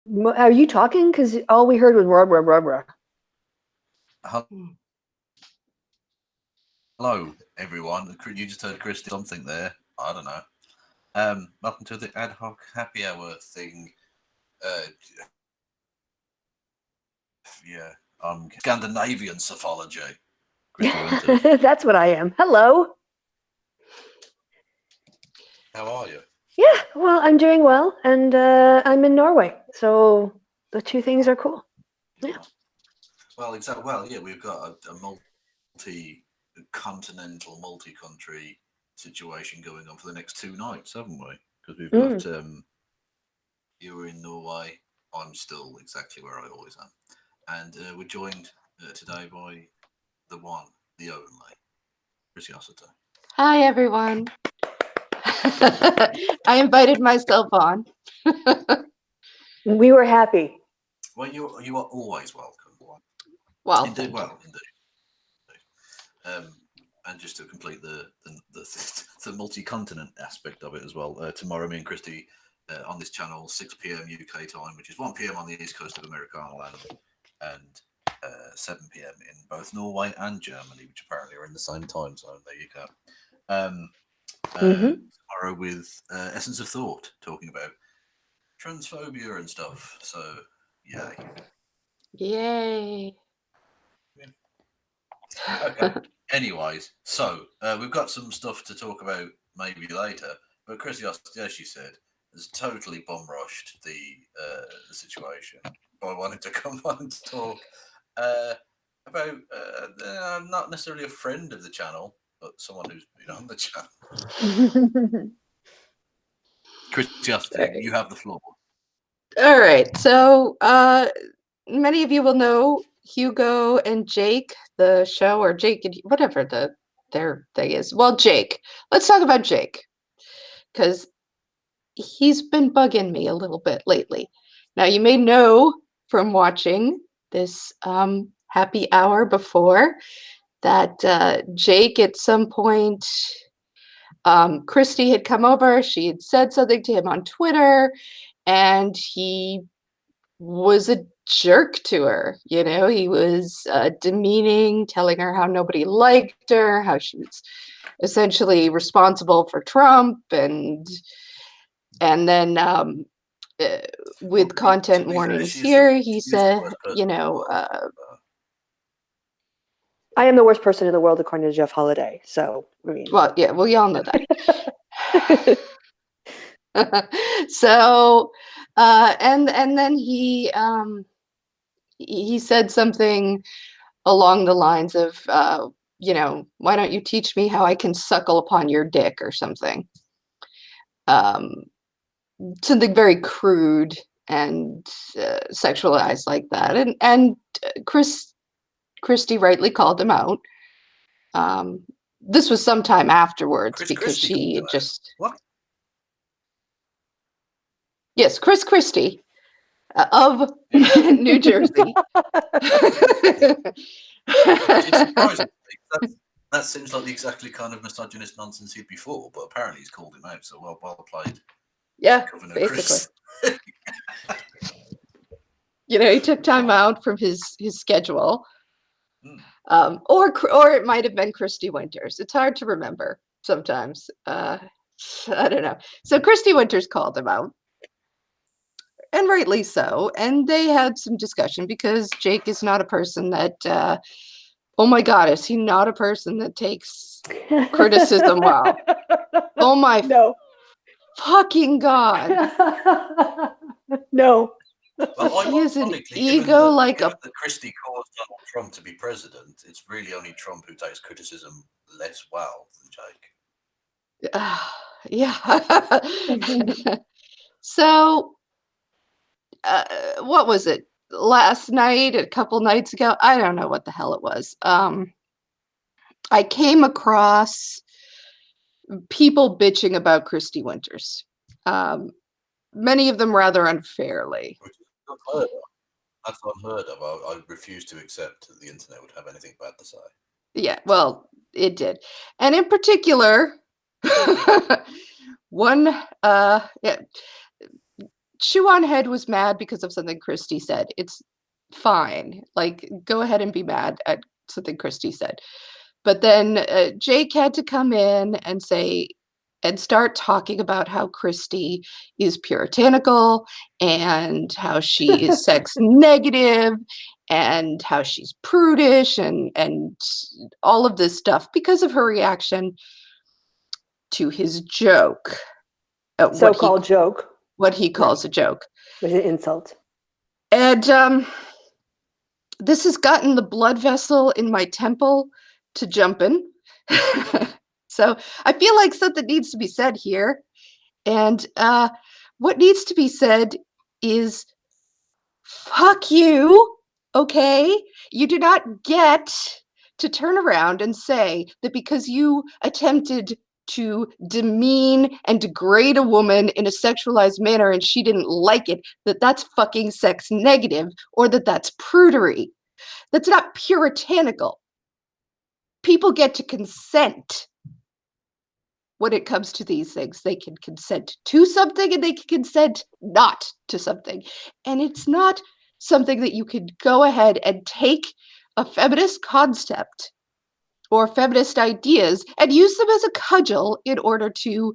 Are you talking? Because all we heard was rah, rah, rah, rah. Hello, everyone. You just heard Kristi something there. I don't know. Welcome to the ad hoc happy hour thing. Yeah, Scandinavian psephology. That's what I am. Hello. How are you? Yeah, well, I'm doing well, and I'm in Norway, so the two things are cool. Yeah. Well, exactly. Well, yeah, we've got a multi-continental, multi-country situation going on for the next 2 nights, haven't we? Because we've got you're in Norway. I'm still exactly where I always am, and we're joined today by the one, the only, Chrisiousity. Hi, everyone. I invited myself on. We were happy. Well, you are always welcome. Well, indeed, and just to complete the multi-continent aspect of it as well, tomorrow me and Kristi on this channel 6 p.m. UK time, which is 1 p.m. on the east coast of Americana land, and 7 p.m. in both Norway and Germany, which apparently are in the same time zone. There you go. Tomorrow with Essence of Thought, talking about transphobia and stuff. So, yay. Yay. Okay. Anyways, so we've got some stuff to talk about maybe later, but Chrissy, as she said, has totally bum rushed the situation by wanting to come on to talk about not necessarily a friend of the channel, but someone who's been on the channel. Chrissy, you have the floor. All right. So many of you will know Hugo and Jake, the show, or Jake and whatever their thing is. Well, Jake. Let's talk about Jake, because he's been bugging me a little bit lately. Now, you may know from watching this happy hour before that Jake at some point, Kristi had come over, she had said something to him on Twitter, and he was a jerk to her. You know, he was demeaning, telling her how nobody liked her, how she was essentially responsible for Trump, and then with content warnings here, he said, you know, I am the worst person in the world according to Jeff Holiday. So, I mean, well, yeah, well, y'all know that. So, and then he said something along the lines of, you know, why don't you teach me how I can suckle upon your dick or something? Something very crude and sexualized like that. And Kristi rightly called him out. This was sometime afterwards because she just... What? Yes, Kristi of New Jersey. It's surprising. That seems like the exactly kind of misogynist nonsense he'd before, but apparently he's called him out. So well played. Yeah, Governor basically. You know, he took time out from his schedule. Or it might have been Kristi Winters. It's hard to remember sometimes. I don't know. So Kristi Winters called him out, and rightly so. And they had some discussion because Jake is not a person that, oh my God, is he not a person that takes criticism well? Oh my fucking God. No. Well, he is an ego like a... That Kristi caused Donald Trump to be president, it's really only Trump who takes criticism less well than Jake. Yeah. So, what was it? Last night, a couple nights ago? I don't know what the hell it was. I came across people bitching about Kristi Winters. Many of them rather unfairly. That's unheard of. I refuse to accept that the internet would have anything bad to say. Yeah, well, it did. And in particular, one, Chew on Head was mad because of something Kristi said. It's fine. Like, go ahead and be mad at something Kristi said. But then Jake had to come in and say, and start talking about how Kristi is puritanical and how she is sex negative and how she's prudish and all of this stuff because of her reaction to his joke. So-called joke. What he calls a joke. With an insult. And this has gotten the blood vessel in my temple to jumping. So I feel like something needs to be said here. And what needs to be said is, fuck you, okay? You do not get to turn around and say that because you attempted to demean and degrade a woman in a sexualized manner and she didn't like it, that that's fucking sex negative or that that's prudery. That's not puritanical. People get to consent when it comes to these things. They can consent to something and they can consent not to something. And it's not something that you could go ahead and take a feminist concept or feminist ideas and use them as a cudgel in order to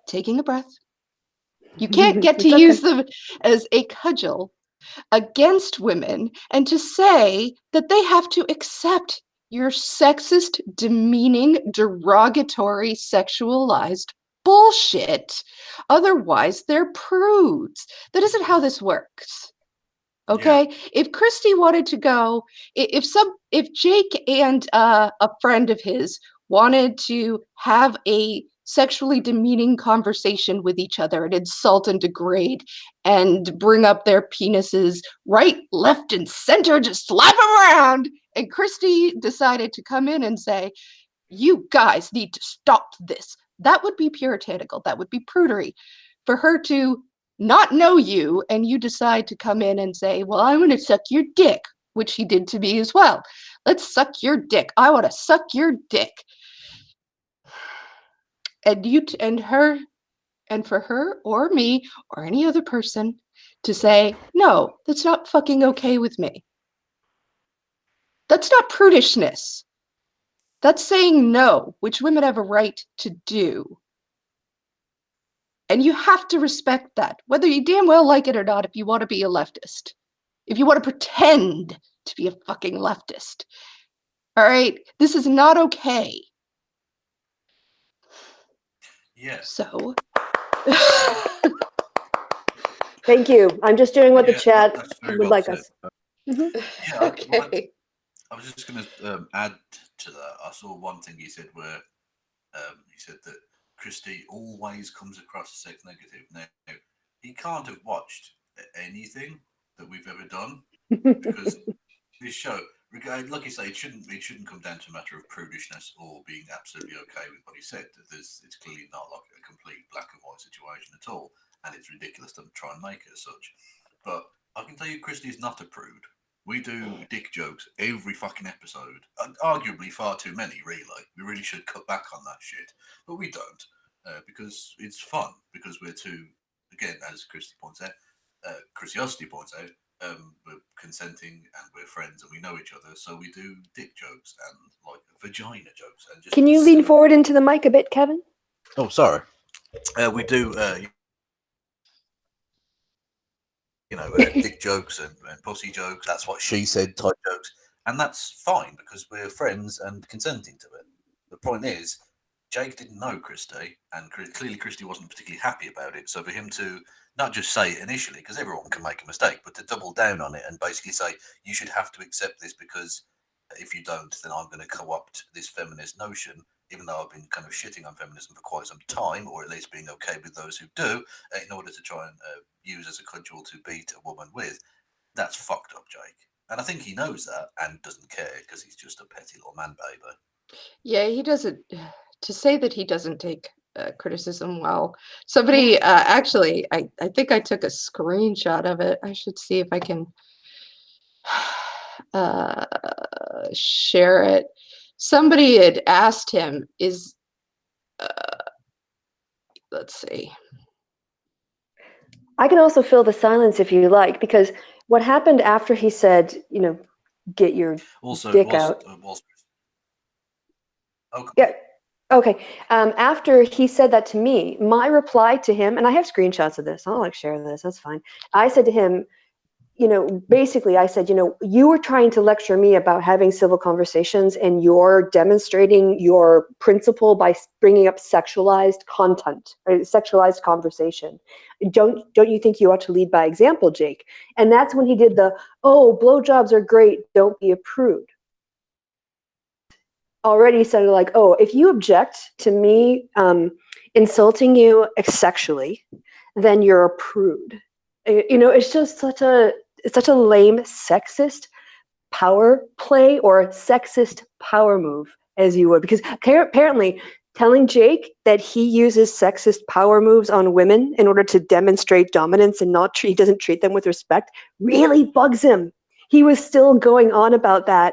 taking a breath. You can't get to use them as a cudgel against women and to say that they have to accept your sexist, demeaning, derogatory, sexualized bullshit. Otherwise, they're prudes. That isn't how this works. Okay? Yeah. If Kristi wanted to go, if Jake and a friend of his wanted to have a sexually demeaning conversation with each other and insult and degrade and bring up their penises right, left, and center, just slap them around, and Kristi decided to come in and say, you guys need to stop this, that would be puritanical, that would be prudery. For her to not know you and you decide to come in and say, well, I'm going to suck your dick, which he did to me as well. Let's suck your dick. I want to suck your dick. And you and her, and for her or me or any other person to say, no, that's not fucking okay with me. That's not prudishness. That's saying no, which women have a right to do. And you have to respect that, whether you damn well like it or not, if you want to be a leftist. If you want to pretend to be a fucking leftist. All right? This is not okay. Yeah. So. Thank you. I'm just doing what the chat would well like said. us. Mm-hmm. Yeah, Okay. I was just going to add to that. I saw one thing he said where he said that Kristi always comes across as sex negative. Now, he can't have watched anything that we've ever done because this show, like you say, it shouldn't come down to a matter of prudishness or being absolutely okay with what he said. It's clearly not like a complete black and white situation at all, and it's ridiculous to try and make it as such. But I can tell you, Kristi is not a prude. We do dick jokes every fucking episode. Arguably far too many, really. We really should cut back on that shit. But we don't, because it's fun, because we're too, again, as Kristi points out, Chrisiousity points out, we're consenting and we're friends and we know each other, so we do dick jokes and like vagina jokes. And just Can you lean forward into the mic a bit, Kevin? Oh, sorry. We do... dick jokes and pussy jokes, that's what she said type jokes, and that's fine because we're friends and consenting to it. The point is, Jake didn't know Kristi, and clearly Kristi wasn't particularly happy about it, so for him to not just say it initially, because everyone can make a mistake, but to double down on it and basically say, you should have to accept this because if you don't, then I'm going to co-opt this feminist notion, even though I've been kind of shitting on feminism for quite some time, or at least being okay with those who do, in order to try and use as a cudgel to beat a woman with. That's fucked up, Jake. And I think he knows that and doesn't care because he's just a petty little man baby. Yeah, he doesn't. To say that he doesn't take criticism well. Somebody, actually, I think I took a screenshot of it. I should see if I can share it. Somebody had asked him, let's see. I can also fill the silence if you like, because what happened after he said, get your Also, dick out. Okay. Yeah. Okay. After he said that to me, my reply to him, and I have screenshots of this. I'll share this. That's fine. I said to him, basically I said, you were trying to lecture me about having civil conversations, and you're demonstrating your principle by bringing up sexualized content, or sexualized conversation. Don't you think you ought to lead by example, Jake? And that's when he did blowjobs are great, don't be a prude. Already said like, if you object to me insulting you sexually, then you're a prude. It's just such a lame sexist power play, or sexist power move, as you would, because apparently telling Jake that he uses sexist power moves on women in order to demonstrate dominance and he doesn't treat them with respect really bugs him. He was still going on about that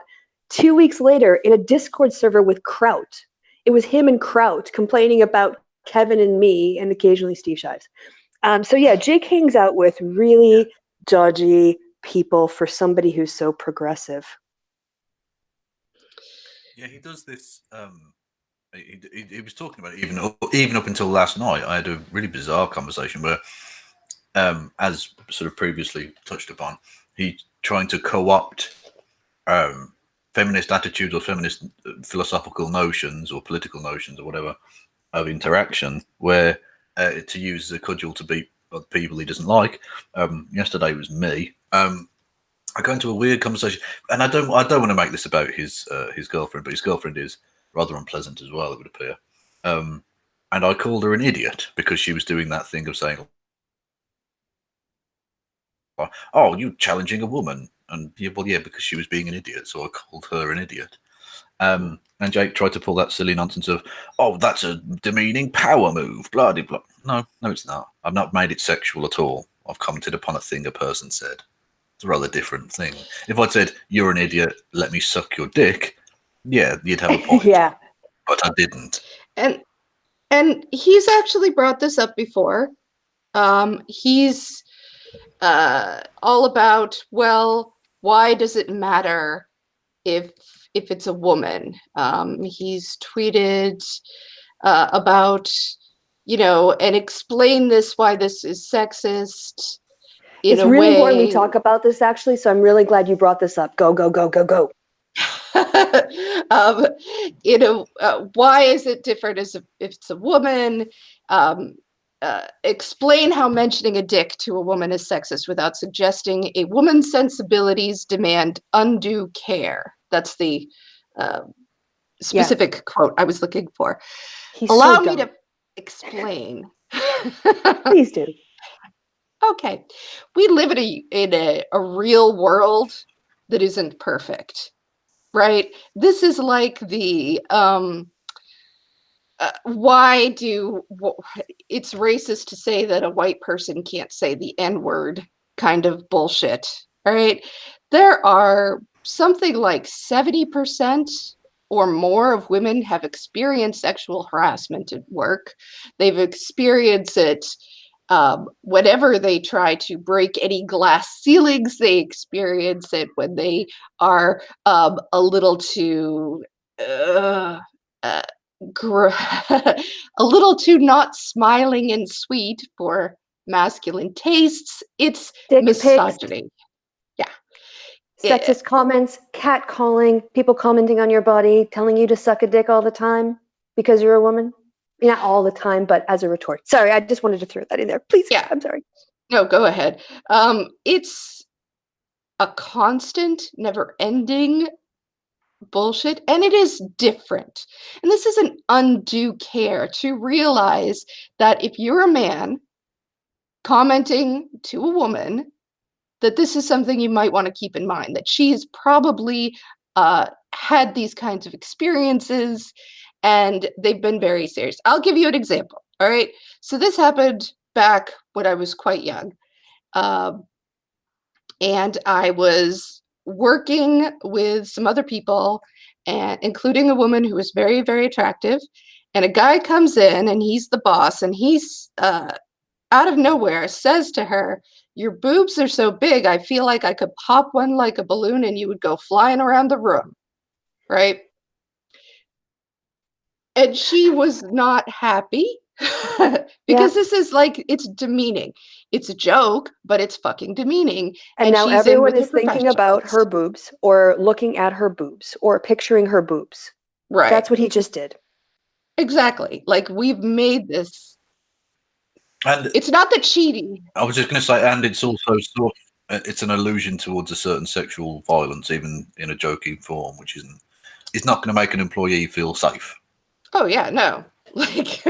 2 weeks later in a Discord server with Kraut. It was him and Kraut complaining about Kevin and me, and occasionally Steve Shives. So yeah, Jake hangs out with really dodgy people for somebody who's so progressive. Yeah, he does this. He was talking about it even up until last night. I had a really bizarre conversation where, as sort of previously touched upon, he's trying to co-opt feminist attitudes or feminist philosophical notions or political notions or whatever of interaction, where to use as a cudgel to beat other people he doesn't like. Yesterday was me. I got into a weird conversation, and I don't want to make this about his girlfriend, but his girlfriend is rather unpleasant as well, it would appear. And I called her an idiot because she was doing that thing of saying, "Oh, you challenging a woman," and yeah, because she was being an idiot, so I called her an idiot. And Jake tried to pull that silly nonsense of, "Oh, that's a demeaning power move," blah blah blah. No, it's not. I've not made it sexual at all. I've commented upon a thing a person said. It's a rather different thing. If I'd said, "You're an idiot, let me suck your dick," yeah, you'd have a point. Yeah. But I didn't. And he's actually brought this up before. He's all about, well, why does it matter if it's a woman? He's tweeted about, and explain this, why this is sexist. It's really important we talk about this, actually, so I'm really glad you brought this up. Go, go, go, go, go. Why is it different as if it's a woman? Explain how mentioning a dick to a woman is sexist without suggesting a woman's sensibilities demand undue care. That's the specific quote I was looking for. Allow me to explain. Please do. Okay. We live in a real world that isn't perfect, right? This is like the it's racist to say that a white person can't say the N-word kind of bullshit, right? There are something like 70% or more of women have experienced sexual harassment at work. They've experienced it whenever they try to break any glass ceilings. They experience it when they are a little too a little too not smiling and sweet for masculine tastes. It's Dick misogyny. Pics, sexist comments, catcalling, people commenting on your body, telling you to suck a dick all the time because you're a woman. Not all the time, but as a retort. Sorry, I just wanted to throw that in there. Please, yeah. I'm sorry. No, go ahead. It's a constant, never-ending bullshit, and it is different. And this is an undue care to realize that if you're a man commenting to a woman, that this is something you might want to keep in mind, that she's probably had these kinds of experiences and they've been very serious. I'll give you an example. All right. So this happened back when I was quite young. And I was working with some other people, and including a woman who was very, very attractive. And a guy comes in and he's the boss, and he's out of nowhere says to her, "Your boobs are so big, I feel like I could pop one like a balloon and you would go flying around the room." Right? And she was not happy because this is like, it's demeaning. It's a joke, but it's fucking demeaning. And now she's in everyone with is the thinking about her professionals. boobs or looking at her boobs or picturing her boobs. Right. That's what he just did. Exactly. Like, we've made this. And it's not that cheating. I was just going to say, and it's also sort of, it's an allusion towards a certain sexual violence, even in a joking form, which isn't. It's not going to make an employee feel safe. Oh yeah, no. Like,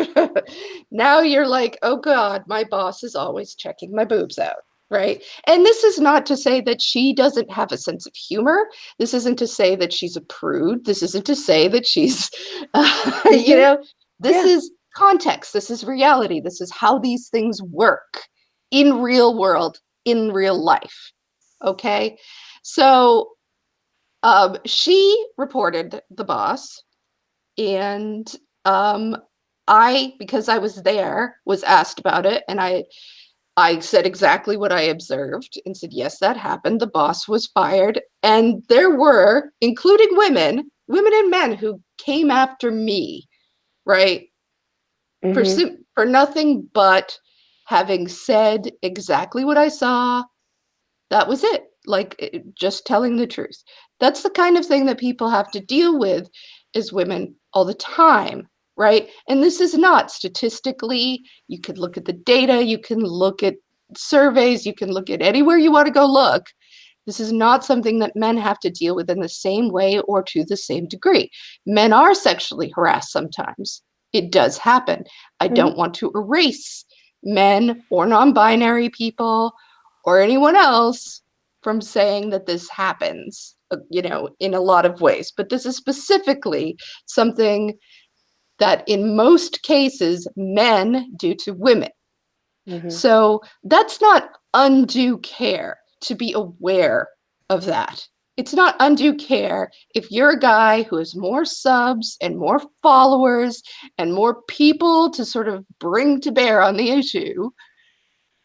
now you're like, oh God, my boss is always checking my boobs out. Right. And this is not to say that she doesn't have a sense of humor. This isn't to say that she's a prude. This isn't to say that she's, you know, this is context. This is reality. This is how these things work in real world, in real life. Okay. So she reported the boss, and I, because I was there, was asked about it, and I said exactly what I observed and said, yes, that happened. The boss was fired. And there were, including women and men, who came after me, right? For nothing but having said exactly what I saw. That was it. Like, just telling the truth. That's the kind of thing that people have to deal with as women all the time. Right. And this is not statistically. You can look at the data, you can look at surveys, you can look at anywhere you want to go look. This is not something that men have to deal with in the same way or to the same degree. Men are sexually harassed sometimes. It does happen. I don't want to erase men or non-binary people or anyone else from saying that this happens, you know, in a lot of ways. But this is specifically something that in most cases men do to women. So that's not undue care to be aware of that. It's not undue care if you're a guy who has more subs and more followers and more people to sort of bring to bear on the issue,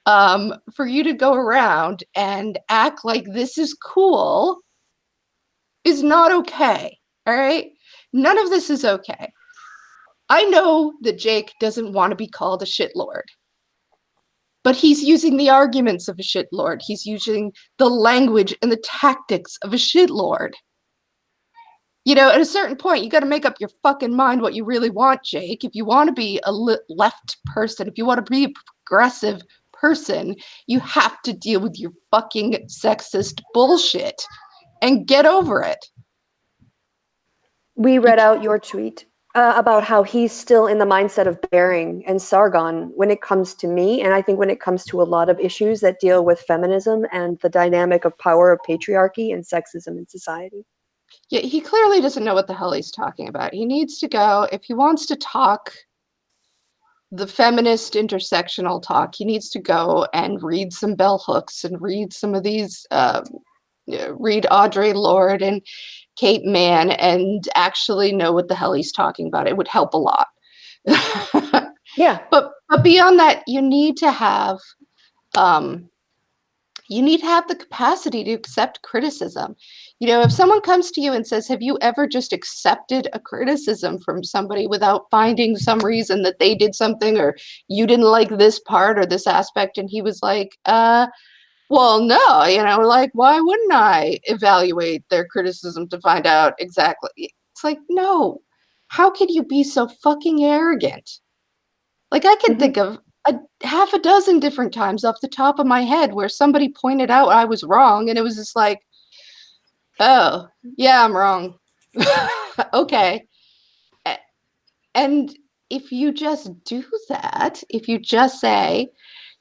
for you to go around and act like this is cool is not okay. All right? None of this is okay. I know that Jake doesn't want to be called a shitlord, but he's using the arguments of a shitlord. He's using the language and the tactics of a shitlord. You know, at a certain point, you got to make up your fucking mind what you really want, Jake. If you want to be a left person, if you want to be a progressive person, you have to deal with your fucking sexist bullshit and get over it. We read out your tweet about how he's still in the mindset of Bering and Sargon when it comes to me, and I think when it comes to a lot of issues that deal with feminism and the dynamic of power of patriarchy and sexism in society. Yeah, he clearly doesn't know what the hell he's talking about. He needs to go, if he wants to talk the feminist intersectional talk, he needs to go and read some bell hooks and read some of these, read Audre Lorde and Kate Mann and actually know what the hell he's talking about. It would help a lot. Yeah. But beyond that, you need to have the capacity to accept criticism. You know, if someone comes to you and says, have you ever just accepted a criticism from somebody without finding some reason that they did something or you didn't like this part or this aspect? And he was like, well, no, you know, like, why wouldn't I evaluate their criticism to find out exactly? It's like, no, how can you be so fucking arrogant? Like, I can think of half a dozen different times off the top of my head where somebody pointed out I was wrong, and it was just like, oh, yeah, I'm wrong. Okay. And if you just do that, if you just say,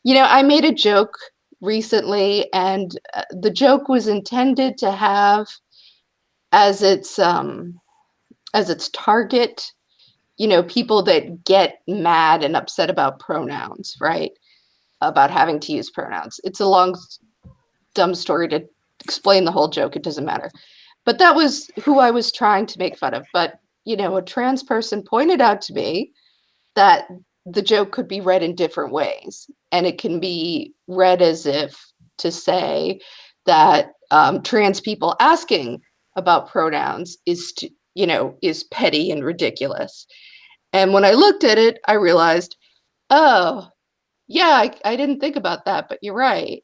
you know, I made a joke recently, and the joke was intended to have as its target, you know, people that get mad and upset about pronouns, right? About having to use pronouns. It's a long, dumb story to explain the whole joke. It doesn't matter. But that was who I was trying to make fun of. But a trans person pointed out to me that the joke could be read in different ways. And it can be read as if to say that trans people asking about pronouns is petty and ridiculous. And when I looked at it, I realized, oh, yeah, I didn't think about that, but you're right.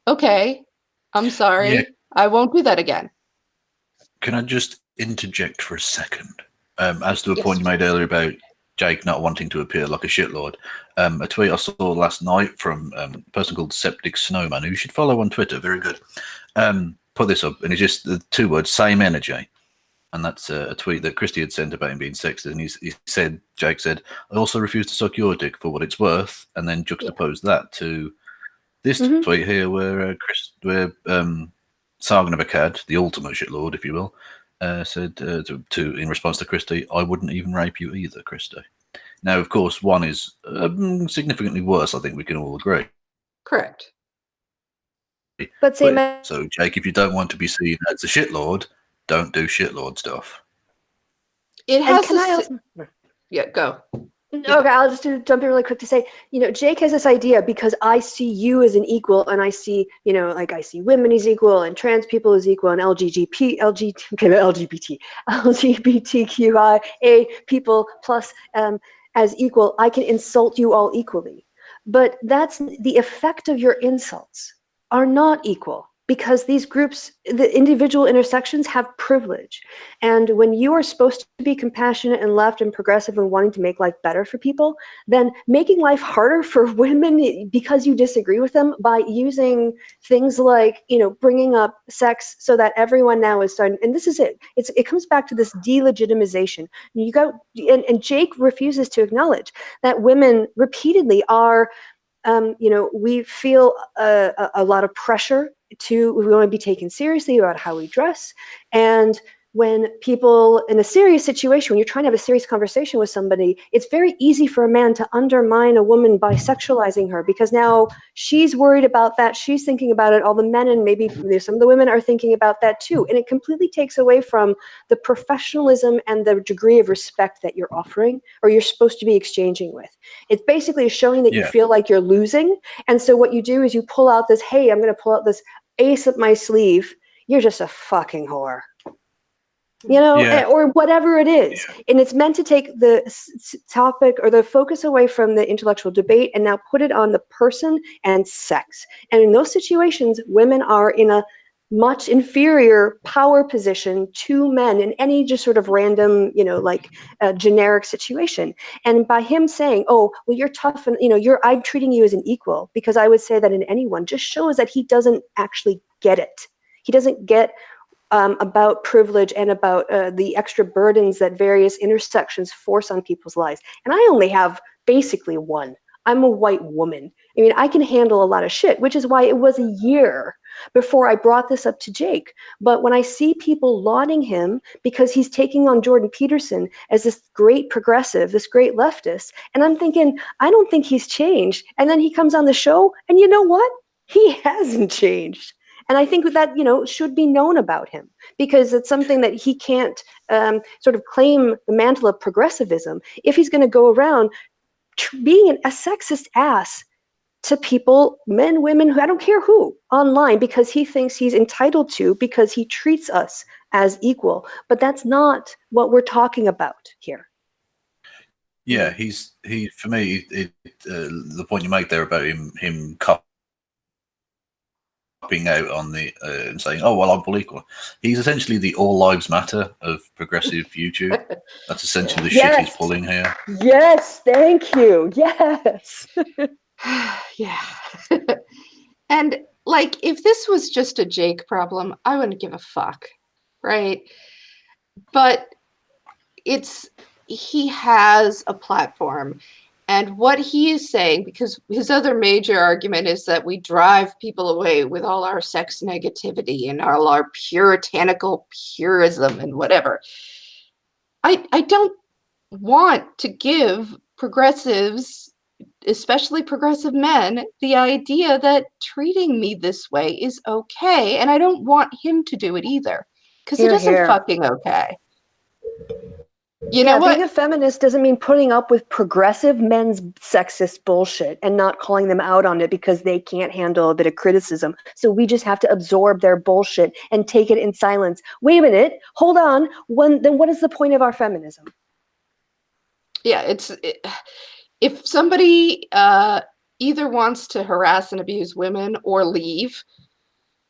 Okay, I'm sorry. Yeah. I won't do that again. Can I just interject for a second? As to a Yes. point you made earlier about Jake not wanting to appear like a shitlord. A tweet I saw last night from a person called Septic Snowman, who you should follow on Twitter. Very good. Put this up, and it's just the 2 words, same energy. And that's a tweet that Kristi had sent about him being sexist. And he said, Jake said, I also refuse to suck your dick for what it's worth. And then juxtaposed that to this tweet here where Sargon of Akkad, the ultimate shitlord, if you will, said in response to Kristi, I wouldn't even rape you either, Kristi. Now, of course, one is significantly worse, I think we can all agree. Correct. But so, Jake, if you don't want to be seen as a shitlord, don't do shitlord stuff. It has yeah, go. Okay, I'll just jump in really quick to say, Jake has this idea because I see you as an equal, and I see, I see women as equal, and trans people as equal, and LGBTQIA people plus as equal. I can insult you all equally, but that's the effect of your insults are not equal. Because these groups, the individual intersections have privilege. And when you are supposed to be compassionate and left and progressive and wanting to make life better for people, then making life harder for women because you disagree with them by using things like, bringing up sex so that everyone now is starting, and this is it. It comes back to this delegitimization. And Jake refuses to acknowledge that women repeatedly are, we feel a lot of pressure we want to be taken seriously about how we dress. And when people in a serious situation, when you're trying to have a serious conversation with somebody, it's very easy for a man to undermine a woman by sexualizing her, because now she's worried about that. She's thinking about it. All the men and maybe some of the women are thinking about that too. And it completely takes away from the professionalism and the degree of respect that you're offering or you're supposed to be exchanging with. It's basically showing that you feel like you're losing. And so what you do is you pull out this, hey, I'm going to pull out this ace up my sleeve. You're just a fucking whore. Or whatever it is. And it's meant to take the topic or the focus away from the intellectual debate and now put it on the person and sex. And in those situations, women are in a much inferior power position to men in any just sort of random, generic situation. And by him saying, oh, well, you're tough and, I'm treating you as an equal, because I would say that in anyone, just shows that he doesn't actually get it. He doesn't get about privilege and about the extra burdens that various intersections force on people's lives. And I only have basically one. I'm a white woman. I mean, I can handle a lot of shit, which is why it was a year before I brought this up to Jake. But when I see people lauding him because he's taking on Jordan Peterson as this great progressive, this great leftist, and I'm thinking, I don't think he's changed. And then he comes on the show, and you know what? He hasn't changed. And I think that, should be known about him, because it's something that he can't sort of claim the mantle of progressivism if he's going to go around being a sexist ass to people, men, women, who I don't care who, online, because he thinks he's entitled to, because he treats us as equal. But that's not what we're talking about here. Yeah, for me, the point you make there about him copping out on the and saying, "Oh well, I'm all equal." He's essentially the all lives matter of progressive YouTube. That's essentially the shit he's pulling here. Yes, thank you. Yes. Yeah. And if this was just a Jake problem, I wouldn't give a fuck, right? But he has a platform. And what he is saying, because his other major argument is that we drive people away with all our sex negativity and all our puritanical purism and whatever. I don't want to give progressives, especially progressive men, the idea that treating me this way is okay. And I don't want him to do it either, because it isn't fucking okay. You know what? Being a feminist doesn't mean putting up with progressive men's sexist bullshit and not calling them out on it because they can't handle a bit of criticism. So we just have to absorb their bullshit and take it in silence. Wait a minute, hold on. Then what is the point of our feminism? Yeah, if somebody either wants to harass and abuse women or leave.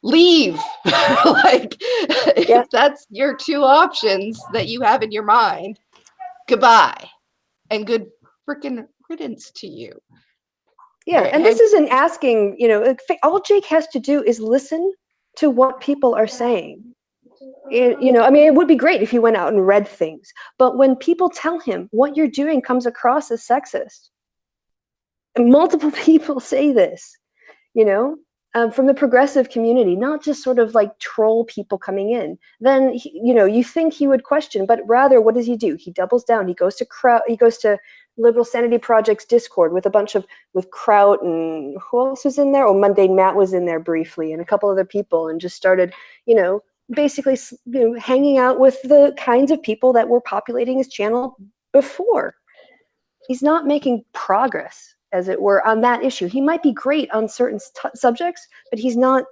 Like, if that's your two options that you have in your mind, goodbye and good freaking riddance to you. Yeah, and this isn't asking, all Jake has to do is listen to what people are saying. It would be great if he went out and read things, but when people tell him what you're doing comes across as sexist, and multiple people say this, from the progressive community, not just sort of like troll people coming in, then you think he would question, but rather what does he do? He doubles down. He goes to Liberal Sanity Project's Discord with Kraut, and who else was in there? Oh, Mundane Matt was in there briefly, and a couple other people, and just started, basically hanging out with the kinds of people that were populating his channel before. He's not making progress, as it were, on that issue. He might be great on certain subjects, but he's not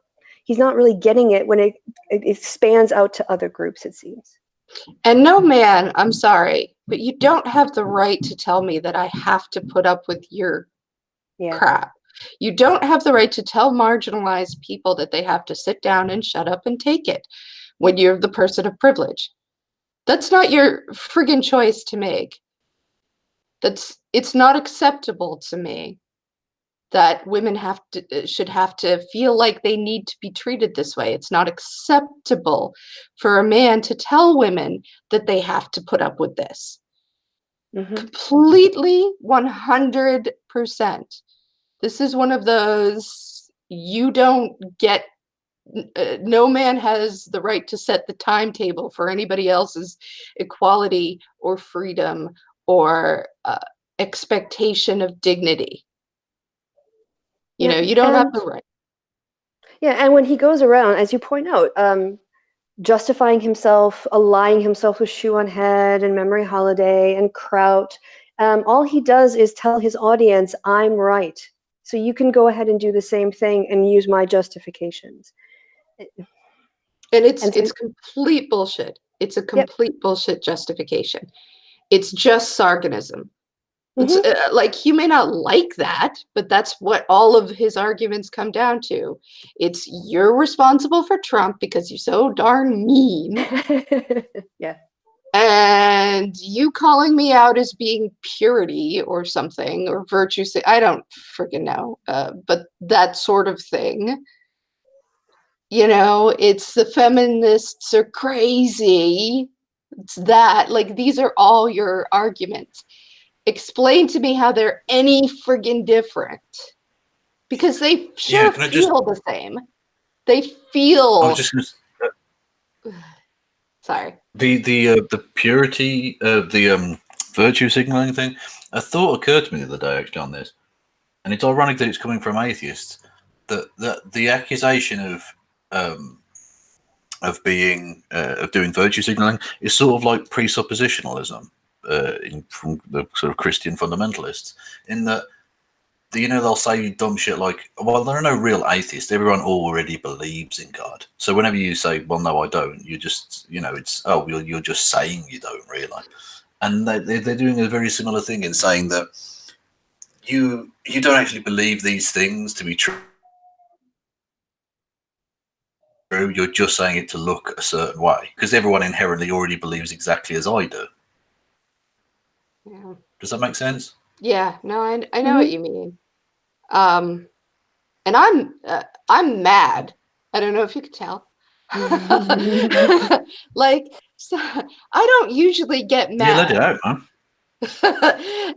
really getting it when it expands out to other groups, it seems. And no, man, I'm sorry, but you don't have the right to tell me that I have to put up with your crap. You don't have the right to tell marginalized people that they have to sit down and shut up and take it when you're the person of privilege. That's not your friggin' choice to make. It's not acceptable to me that women should have to feel like they need to be treated this way. It's not acceptable for a man to tell women that they have to put up with this. Completely 100%. This is one of those, you don't get, no man has the right to set the timetable for anybody else's equality or freedom or expectation of dignity. You don't have the right. Yeah, and when he goes around, as you point out, justifying himself, allying himself with Shoe on Head and Memory Holiday and Kraut, all he does is tell his audience, I'm right. So you can go ahead and do the same thing and use my justifications. And it's complete bullshit. It's a complete bullshit justification. It's just sarcasm. It's like, you may not like that, but that's what all of his arguments come down to. It's, you're responsible for Trump because you're so darn mean. Yeah. And you calling me out as being purity or something, or virtue, I don't freaking know, but that sort of thing. It's the feminists are crazy. It's that, like, these are all your arguments. Explain to me how they're any friggin' different. Because they feel the same. They feel. I was just gonna, sorry. The purity, the virtue signaling thing. A thought occurred to me the other day actually on this, and it's ironic that it's coming from atheists. That the accusation of doing virtue signaling is sort of like presuppositionalism. From the sort of Christian fundamentalists, in that they'll say dumb shit like, well, there are no real atheists, everyone already believes in God. So whenever you say, well, no, I don't, you just, it's, oh, you're just saying you don't really. And they're doing a very similar thing in saying that you don't actually believe these things to be true. You're just saying it to look a certain way, because everyone inherently already believes exactly as I do. Yeah. Does that make sense? Yeah, no, I know what you mean. And I'm mad. I don't know if you could tell. Like, so, I don't usually get mad. Yeah, let it out,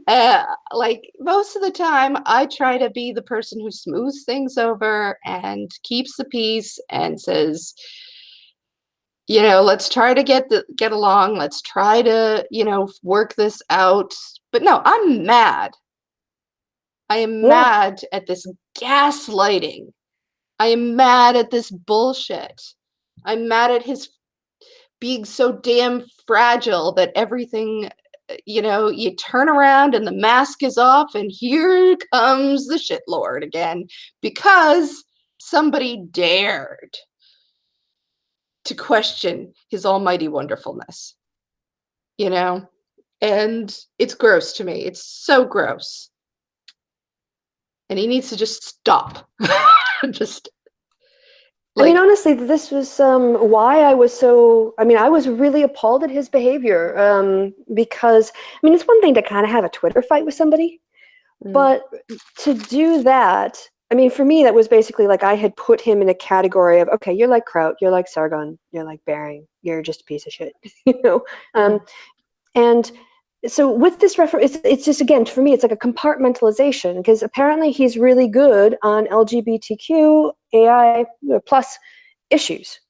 man. Like, most of the time, I try to be the person who smooths things over and keeps the peace and says, let's try to get along. Let's try to, work this out. But no, I'm mad. I am mad at this gaslighting. I am mad at this bullshit. I'm mad at his being so damn fragile that everything, you turn around and the mask is off and here comes the shitlord again because somebody dared to question his almighty wonderfulness, and it's gross to me. It's so gross. And he needs to just stop. Just I mean, honestly, this was why I was I was really appalled at his behavior because, it's one thing to kind of have a Twitter fight with somebody, but to do that, for me, that was basically like I had put him in a category of, okay, you're like Kraut, you're like Sargon, you're like Bering, you're just a piece of shit, And so with this reference, it's just, again, for me, it's like a compartmentalization, because apparently he's really good on LGBTQ, AI plus issues.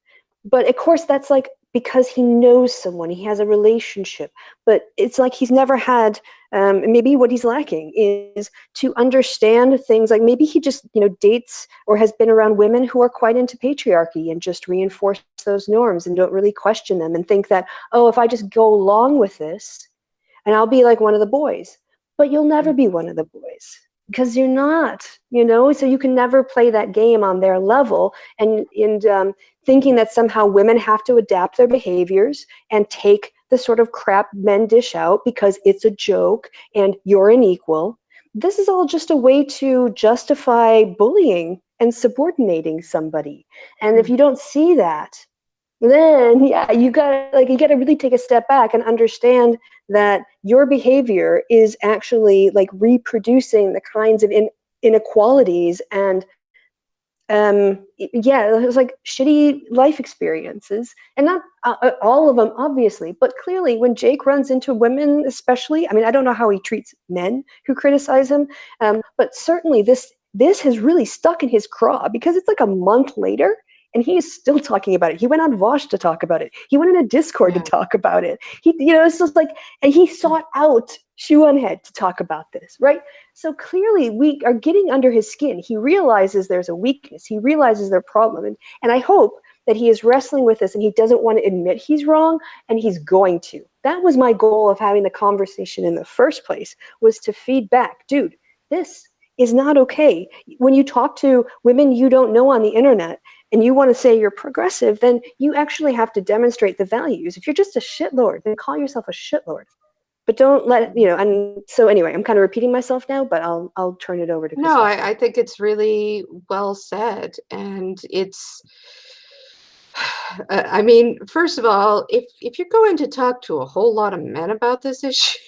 But of course, that's like because he knows someone, he has a relationship. But it's like he's never had, maybe what he's lacking is to understand things like maybe he just, dates or has been around women who are quite into patriarchy and just reinforce those norms and don't really question them and think that, oh, if I just go along with this, and I'll be like one of the boys. But you'll never be one of the boys because you're not, so you can never play that game on their level and thinking that somehow women have to adapt their behaviors and take the sort of crap men dish out because it's a joke and you're an equal. This is all just a way to justify bullying and subordinating somebody. And if you don't see that, then you gotta really take a step back and understand that your behavior is actually like reproducing the kinds of inequalities and it was like shitty life experiences, and not all of them obviously, but clearly when Jake runs into women especially, I don't know how he treats men who criticize him, but certainly this has really stuck in his craw because it's like a month later and he is still talking about it. He went on Vosh to talk about it. He went in a Discord to talk about it. It's just like, and he sought out Shoe on Head to talk about this, right? So clearly we are getting under his skin. He realizes there's a weakness. He realizes there's a problem. And I hope that he is wrestling with this and he doesn't want to admit he's wrong, and he's going to. That was my goal of having the conversation in the first place, was to feed back, dude, this is not okay. When you talk to women you don't know on the internet, and you want to say you're progressive, then you actually have to demonstrate the values. If you're just a shitlord, then call yourself a shitlord. But don't let, and so anyway, I'm kind of repeating myself now, but I'll turn it over to Kristi. No, I think it's really well said. And it's, first of all, if you're going to talk to a whole lot of men about this issue,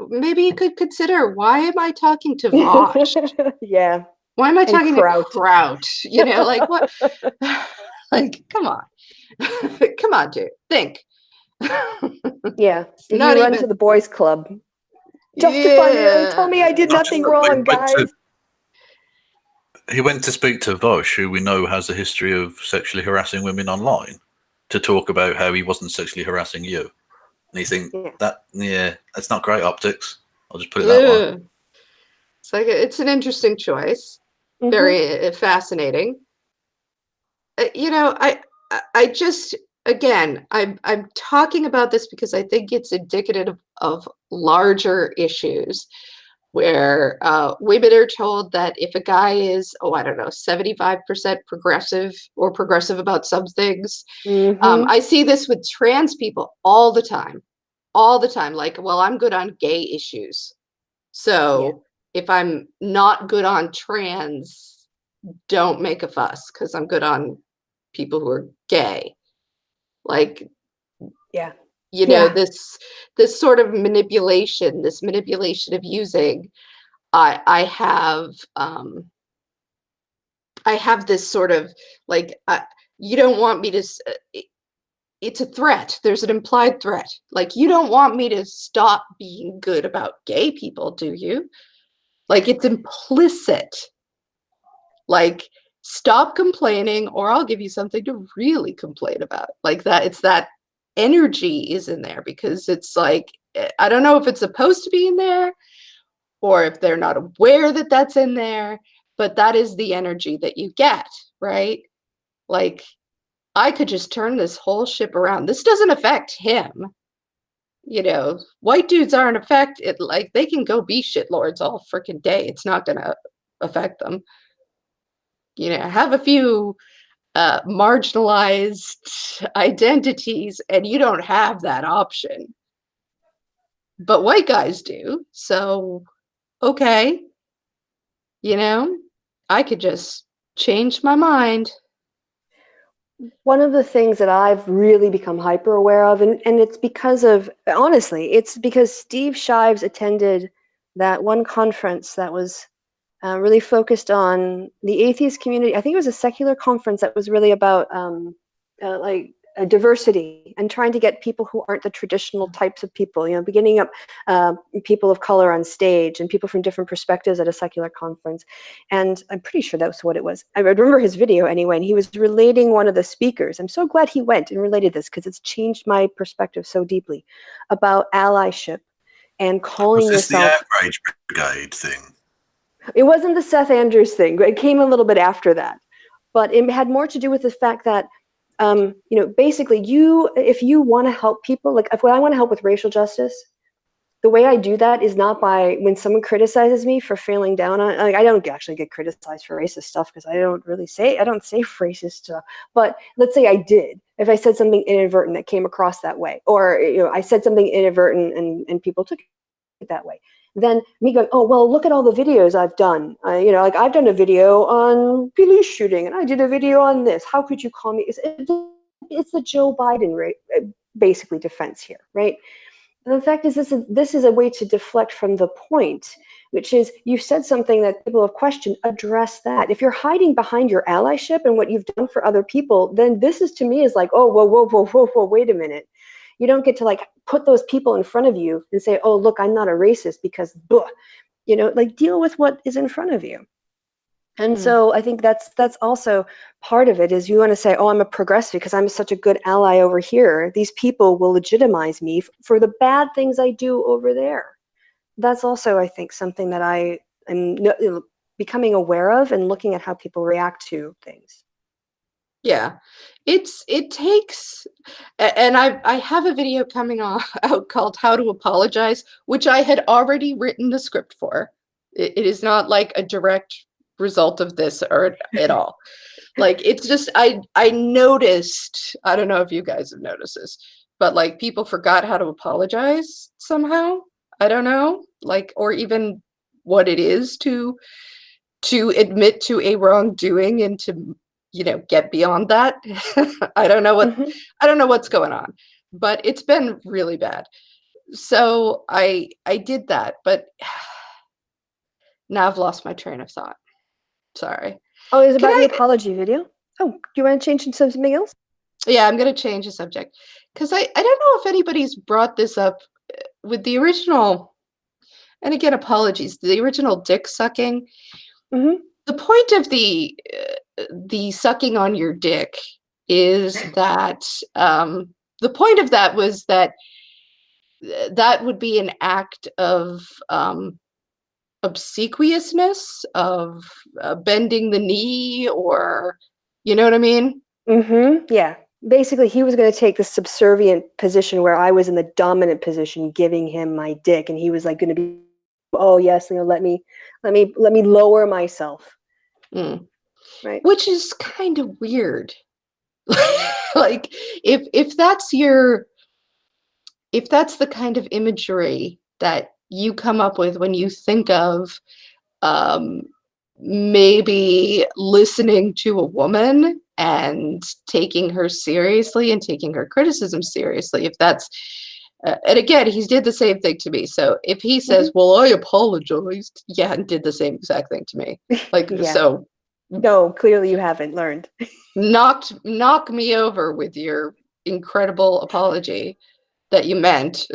maybe you could consider, why am I talking to Vosh? Yeah. Why am I talking Kraut. to Kraut? Like what? Like, come on. Come on, dude. Think. Yeah. Did Not you run even to the boys' club? Justify me. Tell me I did nothing wrong, guys. He went to speak to Vosh, who we know has a history of sexually harassing women online, to talk about how he wasn't sexually harassing you. And you think that's not great optics. I'll just put it that way. It's like it's an interesting choice. Mm-hmm. Very fascinating. I just, again, I'm talking about this because I think it's indicative of larger issues where women are told that if a guy is, 75% progressive or progressive about some things. Mm-hmm. I see this with trans people all the time. Like, well, I'm good on gay issues. So if I'm not good on trans, don't make a fuss because I'm good on people who are gay. Like, this sort of manipulation, of using, I have this sort of like, you don't want me to, it's a threat. There's an implied threat. Like, you don't want me to stop being good about gay people, do you? Like, it's implicit. Like, stop complaining or I'll give you something to really complain about. Like that, it's that energy is in there because it's like, I don't know if it's supposed to be in there or if they're not aware that that's in there, but that is the energy that you get, right? Like, I could just turn this whole ship around. This doesn't affect him. You know, white dudes aren't affected. Like, they can go be shitlords all freaking day. It's not going to affect them. You know, have a few marginalized identities, and you don't have that option. But white guys do. So, okay. You know, I could just change my mind. One of the things that I've really become hyper aware of, and it's because of, honestly, it's because Steve Shives attended that one conference that was really focused on the atheist community. I think it was a secular conference that was really about like diversity and trying to get people who aren't the traditional types of people, you know, beginning up people of color on stage and people from different perspectives at a secular conference. And I'm pretty sure that's what it was. I remember his video anyway, and he was relating one of the speakers. I'm so glad he went and related this because it's changed my perspective so deeply about allyship and calling Was this yourself. the outrage brigade thing? It wasn't the Seth Andrews thing. It came a little bit after that. But it had more to do with the fact that, you know, basically if you want to help people, like if I want to help with racial justice, the way I do that is not by when someone criticizes me for feeling down on, like I don't actually get criticized for racist stuff because I don't say racist stuff. But let's say I did. If I said something inadvertent that came across that way, or, you know, I said something inadvertent and people took it that way, then me going, oh, well, look at all the videos I've done. You know, like I've done a video on police shooting and I did a video on this. How could you call me? It's the Joe Biden basically defense here, right? And the fact is, this is a way to deflect from the point, which is you said something that people have questioned, address that. If you're hiding behind your allyship and what you've done for other people, then this is to me is like, oh, whoa, wait a minute. You don't get to like put those people in front of you and say, oh, look, I'm not a racist because, blah. You know, like deal with what is in front of you. And so I think that's also part of it is you want to say, oh, I'm a progressive because I'm such a good ally over here. These people will legitimize me for the bad things I do over there. That's also, I think, something that I am becoming aware of and looking at how people react to things. Yeah, it takes, and I have a video coming out called How to Apologize, which I had already written the script for. It is not like a direct result of this or at all. Like, it's just I noticed, I don't know if you guys have noticed this, but like people forgot how to apologize somehow. I don't know, like, or even what it is to admit to a wrongdoing and to, you know, get beyond that. I don't know what's going on, but it's been really bad. So I did that, but now I've lost my train of thought. Sorry. Oh, it was about the apology video? Oh, do you want to change into something else? Yeah, I'm going to change the subject because I don't know if anybody's brought this up with the original, and again, apologies, the original dick sucking. Mm-hmm. The point of the sucking on your dick is that the point of that was that that would be an act of obsequiousness, of bending the knee, or, you know what I mean? Mm-hmm. Yeah. Basically, he was going to take the subservient position where I was in the dominant position, giving him my dick, and he was like going to be, oh yes, you know, let me lower myself. Mm. Right. Which is kind of weird. Like, if that's the kind of imagery that you come up with when you think of maybe listening to a woman and taking her seriously and taking her criticism seriously, if that's and again, he did the same thing to me. So if he says, well, I apologized, yeah, and did the same exact thing to me, like, Yeah. So no, clearly you haven't learned. knock me over with your incredible apology that you meant.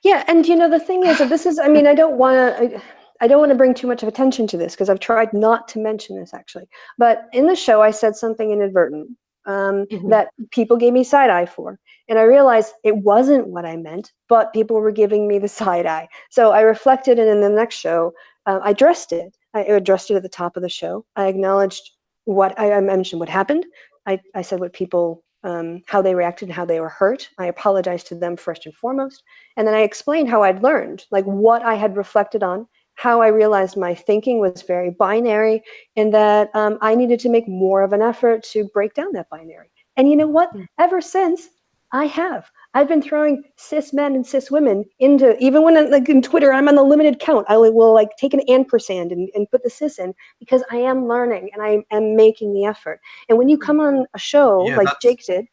Yeah, and you know the thing is that this is, I mean, I don't want to bring too much of attention to this because I've tried not to mention this actually. But in the show, I said something inadvertent that people gave me side eye for, and I realized it wasn't what I meant, but people were giving me the side eye. So I reflected, and in the next show, I addressed it. I addressed it at the top of the show. I acknowledged what I mentioned, what happened, I said what people, how they reacted and how they were hurt. I apologized to them first and foremost. And then I explained how I'd learned, like what I had reflected on, how I realized my thinking was very binary, and that I needed to make more of an effort to break down that binary. And you know what? Ever since, I've been throwing cis men and cis women into, even when like in Twitter, I'm on the limited count. I will like take an ampersand and put the cis in, because I am learning and I am making the effort. And when you come on a show like Jake did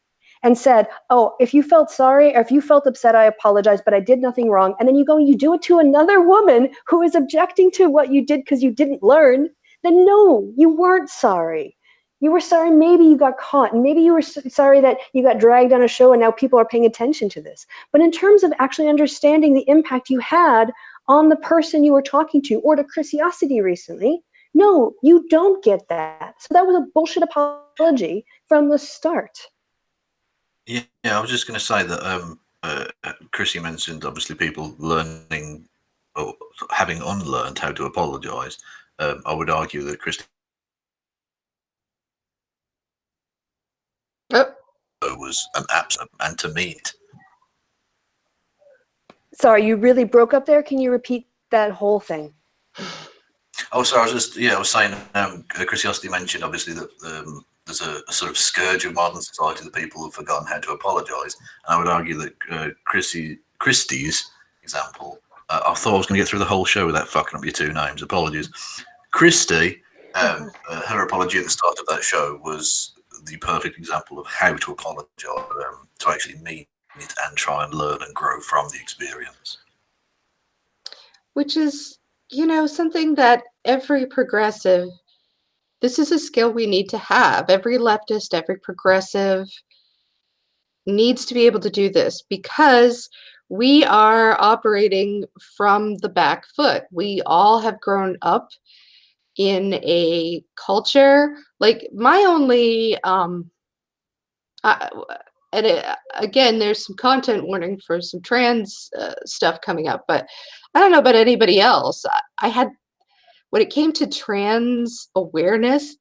and said, oh, if you felt sorry or if you felt upset, I apologize, but I did nothing wrong. And then you go and you do it to another woman who is objecting to what you did because you didn't learn, then no, you weren't sorry. You were sorry, maybe you got caught, and maybe you were sorry that you got dragged on a show and now people are paying attention to this. But in terms of actually understanding the impact you had on the person you were talking to, or to Chrisiousity recently, no, you don't get that. So that was a bullshit apology from the start. Yeah, I was just going to say that Chrissy mentioned obviously people learning or having unlearned how to apologize. I would argue that Kristi was an absolute and to meet. Sorry, you really broke up there. Can you repeat that whole thing? Oh, sorry, I was saying, Chrisiousity mentioned obviously that there's a sort of scourge of modern society that people have forgotten how to apologise. And I would argue that Kristi's example, I thought I was going to get through the whole show without fucking up your two names. Apologies. Kristi, her apology at the start of that show was the perfect example of how to apologise, to actually mean it and try and learn and grow from the experience. Which is, you know, something that every progressive, this is a skill we need to have. Every leftist, every progressive needs to be able to do this, because we are operating from the back foot. We all have grown up in a culture, like my only, again, there's some content warning for some trans stuff coming up, but I don't know about anybody else. I had, when it came to trans awareness,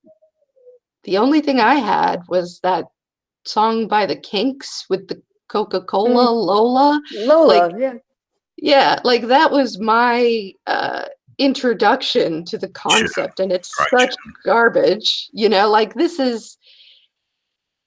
the only thing I had was that song by the Kinks with the Coca-Cola, Lola. Lola, Like, yeah, like that was my introduction to the concept, and it's such garbage, you know, like this is,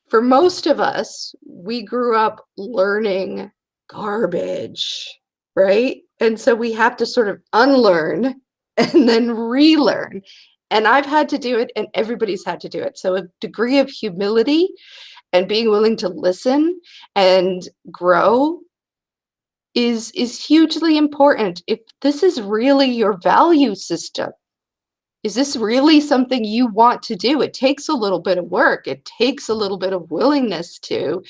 for most of us, we grew up learning garbage, right? And so we have to sort of unlearn and then relearn. And I've had to do it, and everybody's had to do it. So a degree of humility and being willing to listen and grow is hugely important. If this is really your value system, is this really something you want to do? It takes a little bit of work. It takes a little bit of willingness to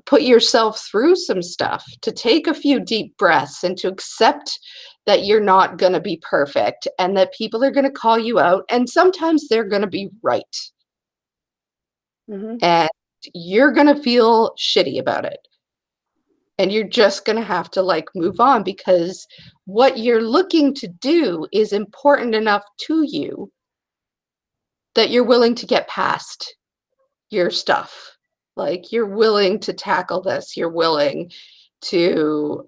put yourself through some stuff, to take a few deep breaths, and to accept that you're not going to be perfect and that people are going to call you out. And sometimes they're going to be right. And you're going to feel shitty about it. And you're just going to have to like move on, because what you're looking to do is important enough to you that you're willing to get past your stuff. Like you're willing to tackle this. You're willing to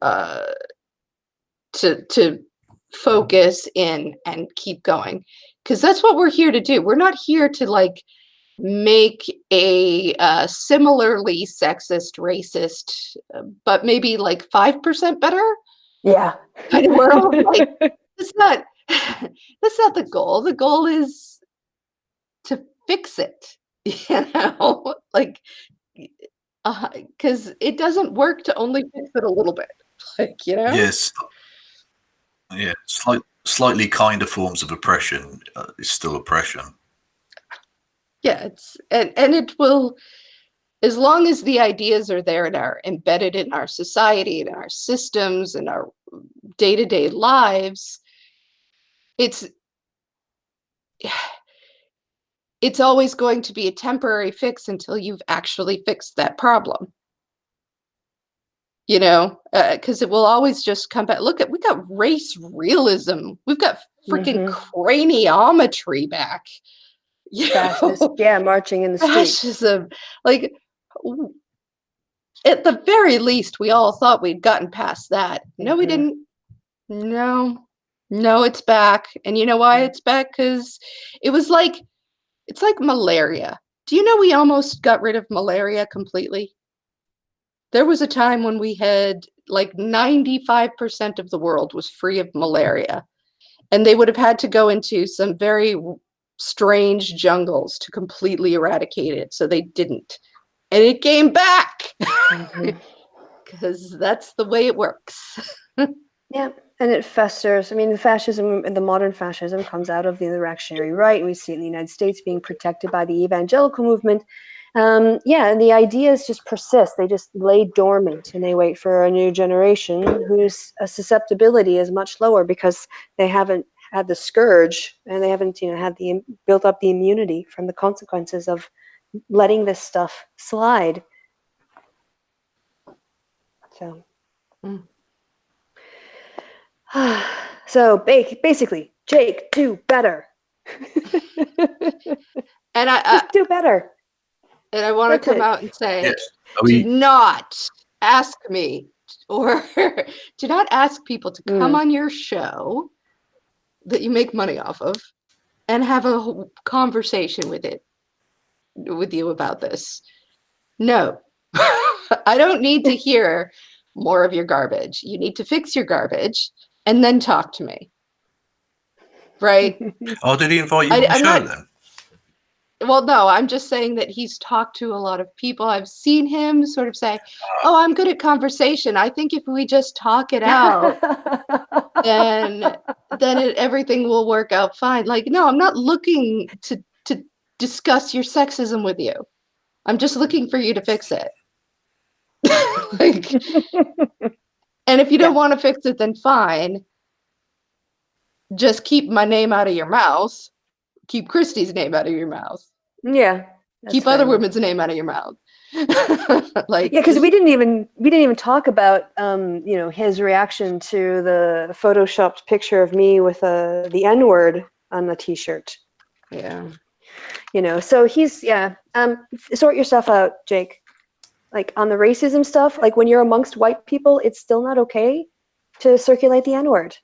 focus in and keep going, because that's what we're here to do. We're not here to like make a similarly sexist, racist, but maybe like 5% better. Yeah. Kind of world. Like that's not the goal. The goal is to fix it, you know, like because it doesn't work to only fix it a little bit, like, you know. Yes. Yeah, slightly kinder forms of oppression is still oppression. Yeah, it's and it will, as long as the ideas are there and are embedded in our society and our systems and our day-to-day lives, it's always going to be a temporary fix until you've actually fixed that problem. You know, because it will always just come back. Look, we got race realism. We've got freaking craniometry back. Fascist, yeah, marching in the streets. Fascism. Like, at the very least, we all thought we'd gotten past that. No, we didn't. No, it's back. And you know why it's back? Because it's like malaria. Do you know we almost got rid of malaria completely? There was a time when we had like 95% of the world was free of malaria. And they would have had to go into some very strange jungles to completely eradicate it. So they didn't. And it came back. Because that's the way it works. Yeah, and it festers. I mean, the fascism, the modern fascism comes out of the reactionary right, and we see it in the United States being protected by the evangelical movement. Yeah, and the ideas just persist. They just lay dormant, and they wait for a new generation whose susceptibility is much lower because they haven't had the scourge, and they haven't, had built up the immunity from the consequences of letting this stuff slide. So. So basically, Jake, do better. And just do better. And I want to come out and say, yes. Do not ask me, or do not ask people to come on your show that you make money off of and have a conversation with you about this. No, I don't need to hear more of your garbage. You need to fix your garbage and then talk to me. Right? Oh, did he invite you on the show then? Well, no, I'm just saying that he's talked to a lot of people. I've seen him sort of say, oh, I'm good at conversation. I think if we just talk it out, then everything will work out fine. Like, no, I'm not looking to discuss your sexism with you. I'm just looking for you to fix it. And if you don't want to fix it, then fine. Just keep my name out of your mouth. Keep Kristi's name out of your mouth. Yeah. Keep other women's name out of your mouth. Because we didn't even talk about his reaction to the photoshopped picture of me with the N-word on the t-shirt. Yeah. So he's sort yourself out, Jake. Like on the racism stuff, like when you're amongst white people, it's still not okay to circulate the N-word.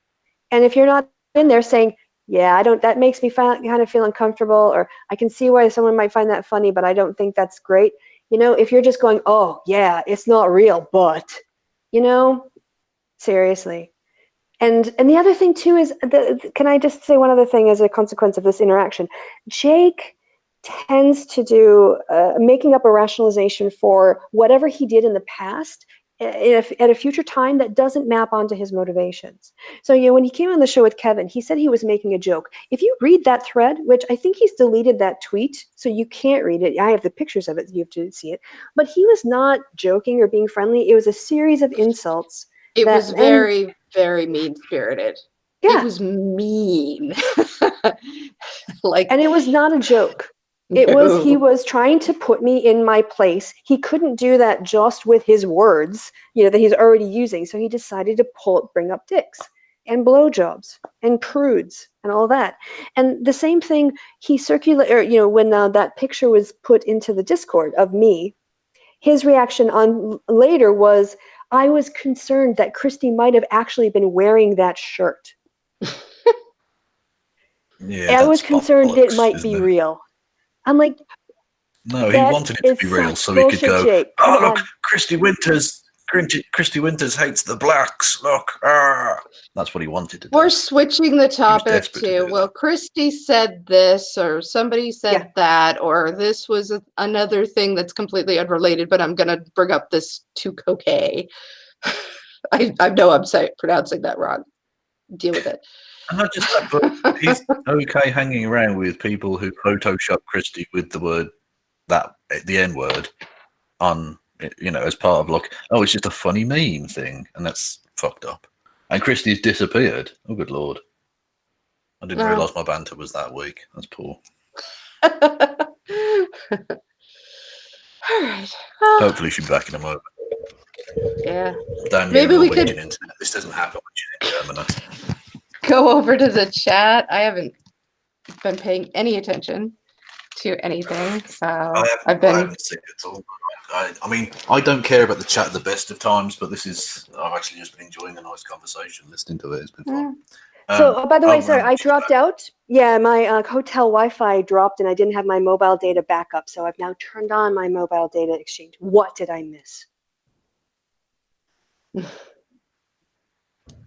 And if you're not in there saying, yeah, that makes me kind of feel uncomfortable, or I can see why someone might find that funny, but I don't think that's great. If you're just going, oh, yeah, it's not real, but, seriously. And the other thing, too, is, can I just say one other thing as a consequence of this interaction? Jake tends to do making up a rationalization for whatever he did in the past at a future time that doesn't map onto his motivations. So, when he came on the show with Kevin, he said he was making a joke. If you read that thread, which I think he's deleted that tweet, so you can't read it. I have the pictures of it. You have to see it. But he was not joking or being friendly. It was a series of insults. It was very, very mean-spirited. Yeah. It was mean. And it was not a joke. He was trying to put me in my place. He couldn't do that just with his words, that he's already using. So he decided to bring up dicks and blowjobs and prudes and all that. And the same thing he circulated, when that picture was put into the Discord of me, his reaction on later was, I was concerned that Kristi might have actually been wearing that shirt. Yeah, I was concerned it might be real. I'm like, no, he wanted it to be real so he could go, Jake. oh, look, Kristi Winters hates the blacks. Look, that's what he wanted to do. We're switching the topic to, well, Kristi said this, or somebody said that, or this was another thing that's completely unrelated, but I'm going to bring up this too coquet. I know I'm pronouncing that wrong. Deal with it. And not just that, but he's okay hanging around with people who Photoshop Kristi with the N-word on, as part of it's just a funny meme thing, and that's fucked up. And Kristi's disappeared. Oh, good Lord. I didn't realise my banter was that weak. That's poor. All right. Hopefully she'll be back in a moment. Yeah. Damn, maybe we could. Internet. This doesn't happen when you're in Germany. Go over to the chat. I haven't been paying any attention. to anything. I I've been. haven't seen it at all. I mean, I don't care about the chat at the best of times, but I've actually just been enjoying a nice conversation, listening to it. It's been fun. So, by the way, sorry, I just dropped out. Yeah, my hotel Wi-Fi dropped, and I didn't have my mobile data backup. So I've now turned on my mobile data exchange. What did I miss?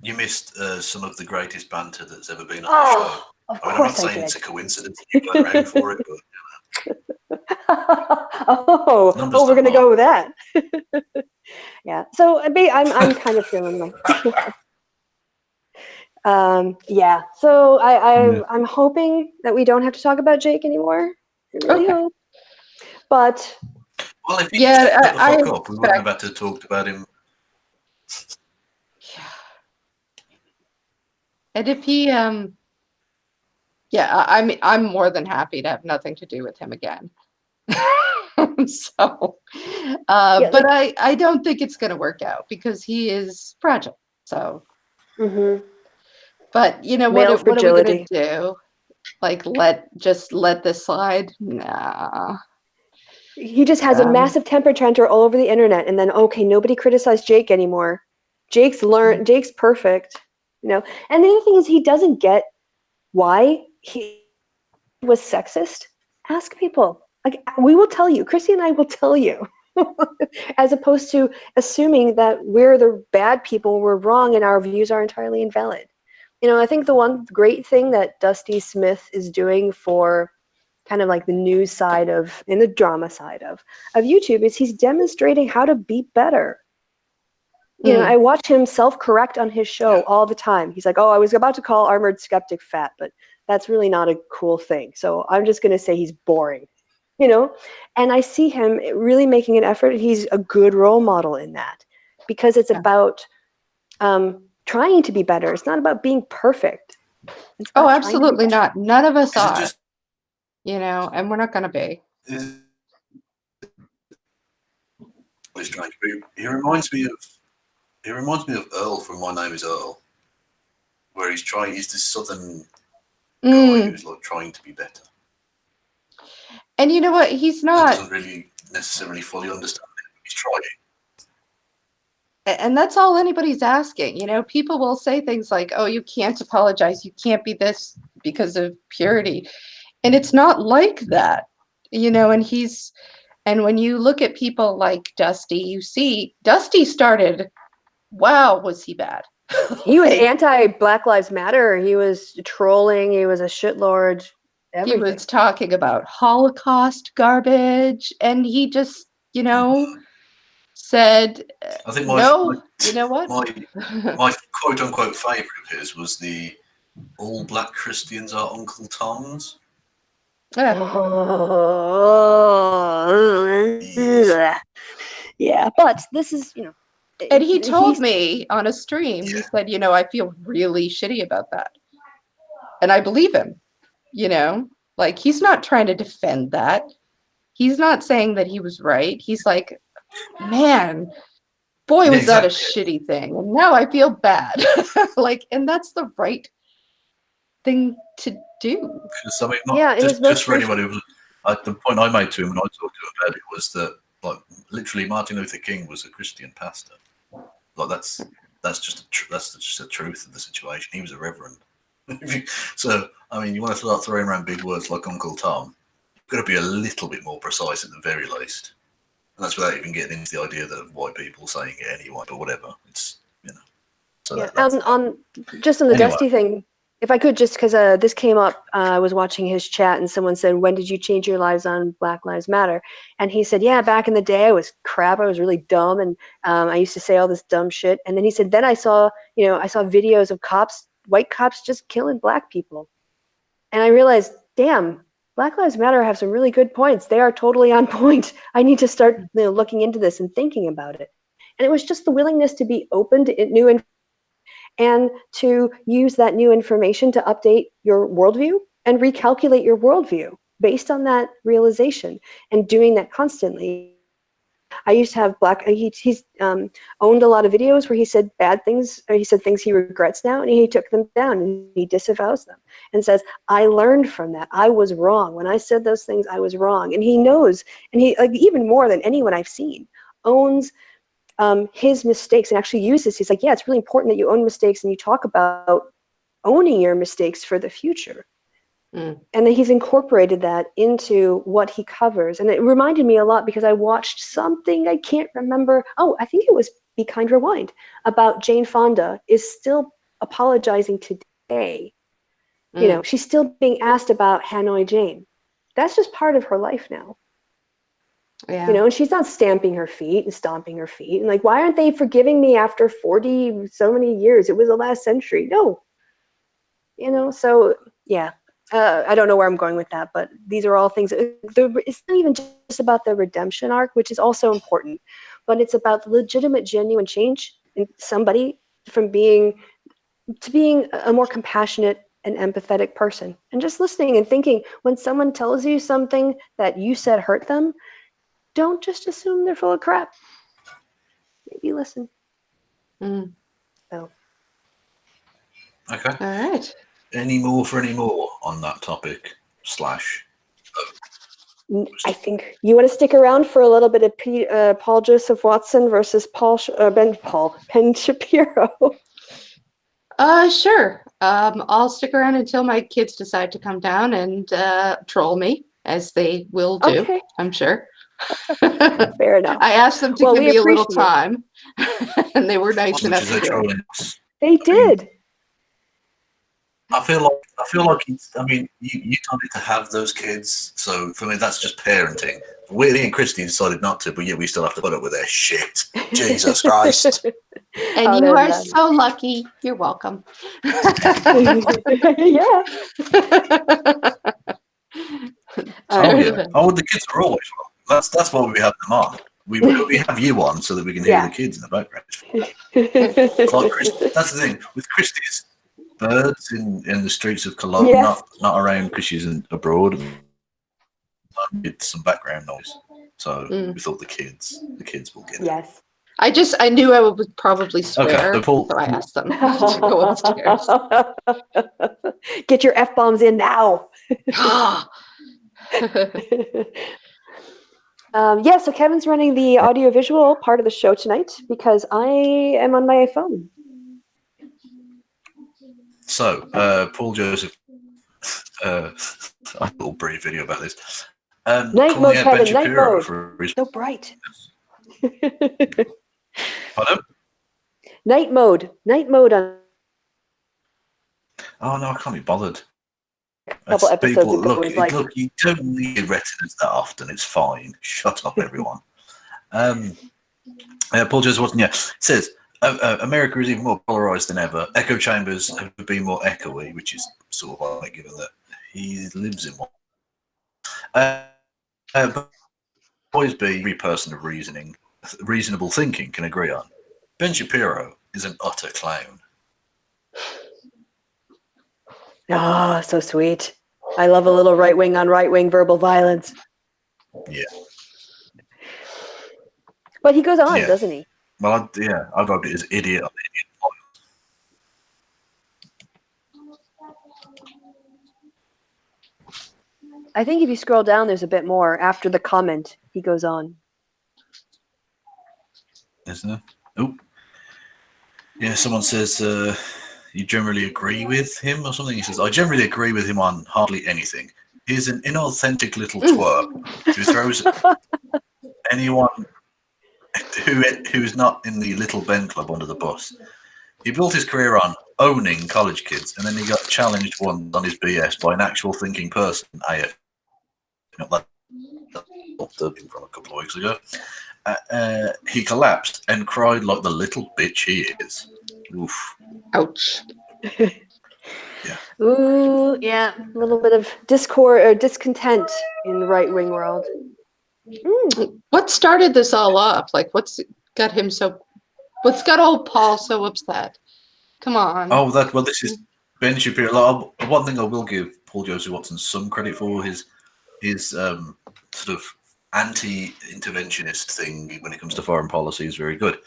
You missed some of the greatest banter that's ever been on the Oh, show. of I mean, I'm course not I saying did. it's a coincidence that you got around for it, but numbers we're don't gonna lie. go with that. Yeah. So I'm kind of feeling like. Yeah. So I'm hoping that we don't have to talk about Jake anymore. I really Okay. hope. But Well, if he Yeah, shut the I fuck up, we wouldn't have had expect. to talk about him. Yeah. And if he, I'm more than happy to have nothing to do with him again. So, yeah, but I don't think it's going to work out because he is fragile. So, but you know, male what are we going fragility. to do? Like, let this slide? Nah. He just has a massive temper tantrum all over the internet, and then okay, nobody criticized Jake anymore. Jake's perfect, you know. And the other thing is, he doesn't get why he was sexist. Ask people. Like we will tell you. Kristi and I will tell you, as opposed to assuming that we're the bad people, we're wrong, and our views are entirely invalid. You know, I think the one great thing that Dusty Smith is doing for kind of like the news side of and the drama side of YouTube is he's demonstrating how to be better. You know, I watch him self-correct on his show all the time. He's like, "Oh, I was about to call Armored Skeptic fat, but that's really not a cool thing. So I'm just going to say he's boring." You know, and I see him really making an effort. He's a good role model in that because it's about trying to be better. It's not about being perfect. It's about Absolutely not. None of us are. Just, you know, and we're not going to be. He's trying to be. He reminds me of Earl from My Name Is Earl, where he's this southern guy who's like trying to be better. And you know what? He's not. He doesn't really necessarily fully understand it, but he's trying. And that's all anybody's asking. You know, people will say things like, "Oh, you can't apologize. You can't be this because of purity." And it's not like that, you know, and when you look at people like Dusty, you see Dusty started, wow, was he bad? He was anti-Black Lives Matter. He was trolling. He was a shitlord. Everything. He was talking about Holocaust garbage. And he just, you know, said, I think you know what? My quote unquote favorite of his was the all black Christians are Uncle Toms. Yeah, but this is, you know. And he told me on a stream, he said, you know, I feel really shitty about that. And I believe him, you know, like he's not trying to defend that. He's not saying that he was right. He's like, man, boy, was that a shitty thing. And now I feel bad. Like, and that's the right thing to do. I mean, just for anybody who, the point I made to him when I talked to him about it was that, like, literally Martin Luther King was a Christian pastor. Like, that's just the truth of the situation. He was a reverend. So, I mean, you want to start throwing around big words like Uncle Tom, you've got to be a little bit more precise at the very least. And that's without even getting into the idea that white people saying it anyway, but whatever. It's, you know. So yeah, on the Dusty thing, if I could, just because this came up, I was watching his chat and someone said, when did you change your lives on Black Lives Matter? And he said, yeah, back in the day, I was crap. I was really dumb. And I used to say all this dumb shit. And then he said, then I saw videos of white cops just killing black people. And I realized, damn, Black Lives Matter have some really good points. They are totally on point. I need to start looking into this and thinking about it. And it was just the willingness to be open to new information and to use that new information to update your worldview and recalculate your worldview based on that realization, and doing that constantly I used to have he's owned a lot of videos where he said bad things, or he said things he regrets now, and he took them down and he disavows them and says, I learned from that. I was wrong. When I said those things, I was wrong. And he knows, and he, like, even more than anyone I've seen, owns his mistakes and actually uses. He's like, yeah, it's really important that you own mistakes and you talk about owning your mistakes for the future. And then he's incorporated that into what he covers. And it reminded me a lot because I watched something, I can't remember. Oh, I think it was Be Kind Rewind, about Jane Fonda is still apologizing today. You know, she's still being asked about Hanoi Jane. That's just part of her life now. Yeah. You know, and she's not stamping her feet and stomping her feet. And like, why aren't they forgiving me after 40 so many years? It was the last century. No. You know, so yeah. I don't know where I'm going with that, but these are all things. It's not even just about the redemption arc, which is also important, but it's about the legitimate, genuine change in somebody from being a more compassionate and empathetic person, and just listening and thinking when someone tells you something that you said hurt them, don't just assume they're full of crap. Maybe listen. So. Okay. All right. Any more on that topic? I think you want to stick around for a little bit of Paul Joseph Watson versus Ben Shapiro. Sure. I'll stick around until my kids decide to come down and troll me, as they will do, Okay. I'm sure. Fair enough. I asked them to give me a little time, and they were nice enough to do it. They did. I feel like I mean, you told me to have those kids, so for me that's just parenting. Me and Kristi decided not to, but yet we still have to put up with their shit. Jesus Christ! And you are so lucky. You're welcome. Yeah. The kids are always welcome. That's why we have them on. We have you on so that we can hear the kids in the background. That's the thing with Kristi's birds in the streets of Cologne, not around because she's abroad. It's some background noise, so we thought the kids will get it. Yes. I knew I would probably swear, okay, so I asked them to go upstairs. Get your F-bombs in now. Yeah, so Kevin's running the audiovisual part of the show tonight because I am on my phone. So, Paul Joseph, a little brief video about this. Night mode, Kevin, night mode. So bright. Pardon? Night mode on. Oh no, I can't be bothered. A couple episodes people, ago, look, you don't need retinas that often. It's fine. Shut up, everyone. Paul Joseph Watson, says America is even more polarized than ever. Echo chambers have been more echoey, which is sort of like given that he lives in one. But always be every person of reasonable thinking can agree on. Ben Shapiro is an utter clown. Ah, so sweet. I love a little right wing on right wing verbal violence. Yeah. But he goes on, doesn't he? Well, I wrote it as idiot on idiot. I think if you scroll down, there's a bit more. After the comment, he goes on. Isn't there? Oh. Yeah, someone says you generally agree with him or something. He says, I generally agree with him on hardly anything. He's an inauthentic little twerp who throws anyone who is not in the Little Ben Club under the bus. He built his career on owning college kids, and then he got challenged once on his BS by an actual thinking person, AF. Not that from a couple of weeks ago. He collapsed and cried like the little bitch he is. Oof. Ouch. Yeah. Ooh, yeah. A little bit of discord or discontent in the right wing world. What started this all up? Like, what's got old Paul so upset? Come on. Oh, this is Ben Shapiro. One thing I will give Paul Joseph Watson some credit for his sort of anti-interventionist thing when it comes to foreign policy is very good.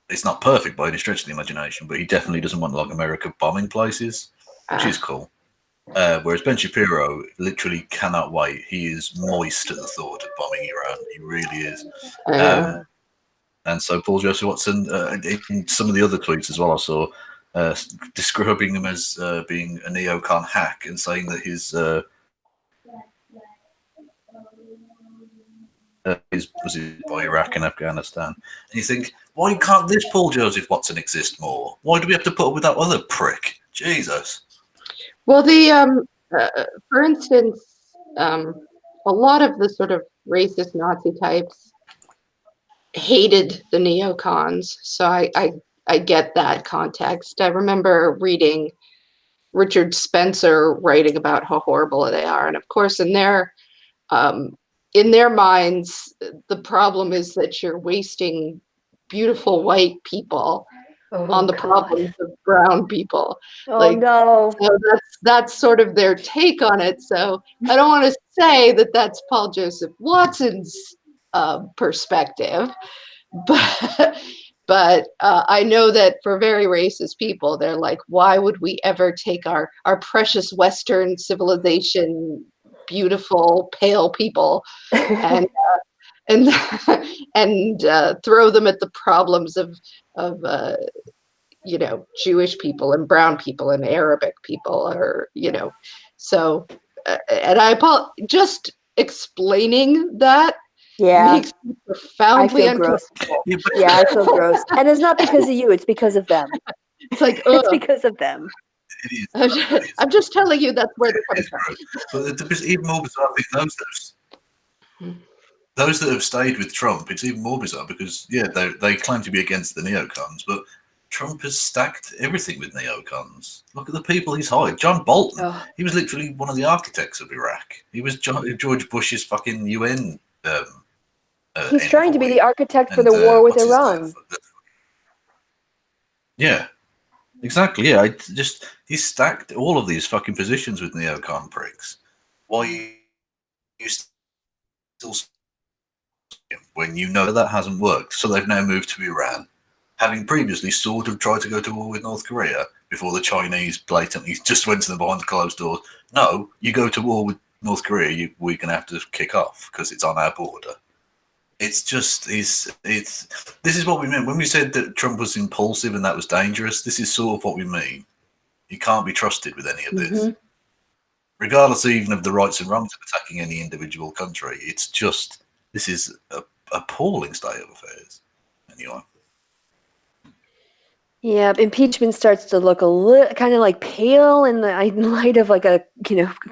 It's not perfect by any stretch of the imagination, but he definitely doesn't want like America bombing places, which is cool. Whereas Ben Shapiro literally cannot wait. He is moist at the thought of bombing Iran. He really is. And so Paul Joseph Watson, in some of the other tweets as well, I saw describing him as being a neocon hack and saying that his was by Iraq and Afghanistan. And you think, why can't this Paul Joseph Watson exist more? Why do we have to put up with that other prick? Jesus. Well, for instance, a lot of the sort of racist Nazi types hated the neocons, so I get that context. I remember reading Richard Spencer writing about how horrible they are, and of course, in their minds, the problem is that you're wasting beautiful white people on the problems of brown people. No. So that's sort of their take on it. So I don't want to say that that's Paul Joseph Watson's perspective, but I know that for very racist people, they're like, why would we ever take our precious Western civilization, beautiful pale people, and and throw them at the problems of Jewish people and brown people and Arabic people, or so and I just explaining that makes me profoundly uncomfortable. I feel gross. And it's not because of you, it's because of them. It's like, it's because of them. I'm just telling you that's where they're coming from. But even more bizarre, I think those that have stayed with Trump, it's even more bizarre because, they claim to be against the neocons, but Trump has stacked everything with neocons. Look at the people he's hired. John Bolton, he was literally one of the architects of Iraq. He was George Bush's fucking UN. He's trying to be the architect for the war with Iran. Yeah, exactly. Yeah, he stacked all of these fucking positions with neocon pricks. Why you still when you know that hasn't worked? So they've now moved to Iran, having previously sort of tried to go to war with North Korea before the Chinese blatantly just went to them behind the closed doors. No, you go to war with North Korea, we're going to have to kick off because it's on our border. It's just, this is what we meant. When we said that Trump was impulsive and that was dangerous, this is sort of what we mean. You can't be trusted with any of this. Regardless even of the rights and wrongs of attacking any individual country. It's just, this is an appalling state of affairs. Anyway. Yeah, impeachment starts to look a little kind of like pale in light of like a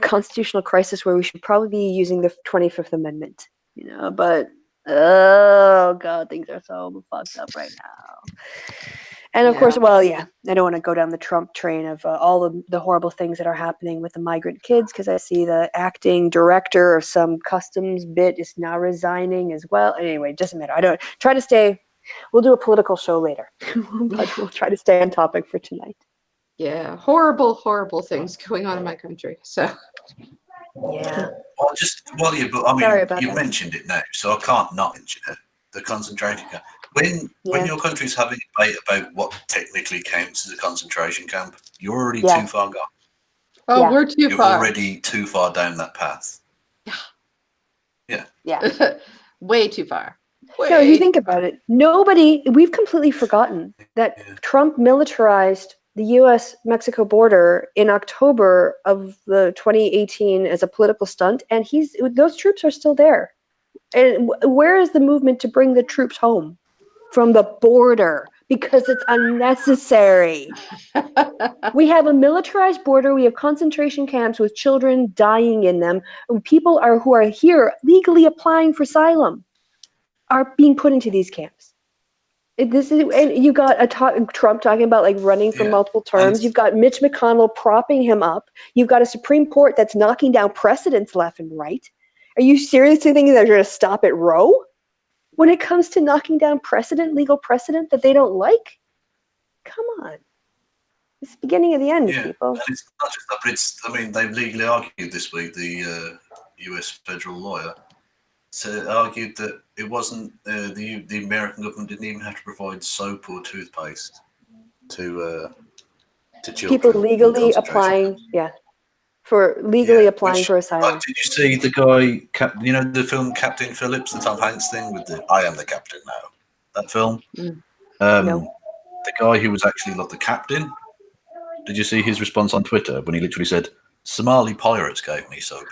constitutional crisis where we should probably be using the 25th Amendment. But oh god, things are so fucked up right now. And of course, I don't want to go down the Trump train of all the horrible things that are happening with the migrant kids, because I see the acting director of some customs bit is now resigning as well. Anyway, it doesn't matter. I don't try to stay. We'll do a political show later, but we'll try to stay on topic for tonight. Yeah, horrible, horrible things going on in my country. So, yeah. But I mean, you mentioned it now, so I can't not mention it. The concentration camp. When your country's having a debate about what technically counts as a concentration camp, you're already too far gone. Oh, we're too far. You're already too far down that path. Yeah. Way too far. No, you think about it. We've completely forgotten that Trump militarized the U.S.-Mexico border in October of the 2018 as a political stunt, and those troops are still there. And where is the movement to bring the troops home from the border? Because it's unnecessary. We have a militarized border. We have concentration camps with children dying in them. People who are here legally applying for asylum are being put into these camps. And you got Trump talking about like running for multiple terms. You've got Mitch McConnell propping him up. You've got a Supreme Court that's knocking down precedents left and right. Are you seriously thinking they're going to stop at Roe when it comes to knocking down legal precedent that they don't like? Come on. It's the beginning of the end, people. And it's not just that, but they've legally argued this week, the US federal lawyer, argued that it wasn't the American government didn't even have to provide soap or toothpaste to children People in legally concentration applying, camps. yeah, for legally Yeah, applying for asylum. did you see the guy? You know the film Captain Phillips, the Tom Hanks thing with the "I am the captain now." That film. Mm. No. The guy who was actually like the captain. Did you see his response on Twitter when he literally said, "Somali pirates gave me soap."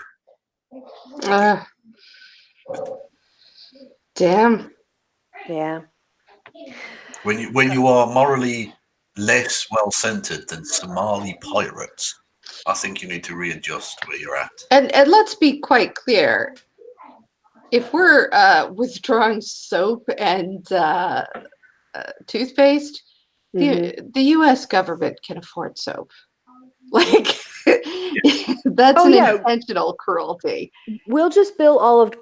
Damn. Yeah. When you are morally less well centered than Somali pirates, I think you need to readjust where you're at. And let's be quite clear. If we're withdrawing soap and toothpaste, the U.S. government can afford soap. Like, that's an yeah. intentional cruelty. We'll just bill all of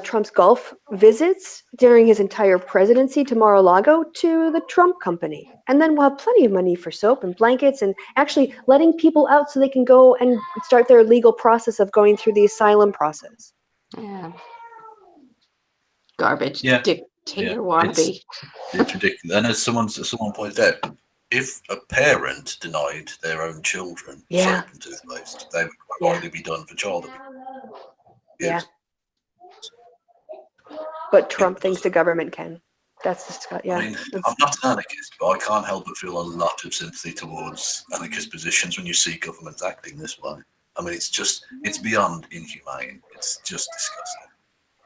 Trump's Gulf visits during his entire presidency to Mar-a-Lago to the Trump company. And then we'll have plenty of money for soap and blankets and actually letting people out so they can go and start their legal process of going through the asylum process. Yeah. Garbage. Yeah. Dictator wannabe. It's ridiculous. And as someone pointed out, if a parent denied their own children soap and toothpaste, they would quite likely be done for child abuse. Yeah. But Trump thinks the government can. That's just, yeah. I mean, I'm not an anarchist, but I can't help but feel a lot of sympathy towards anarchist positions when you see governments acting this way. I mean, it's beyond inhumane. It's just disgusting.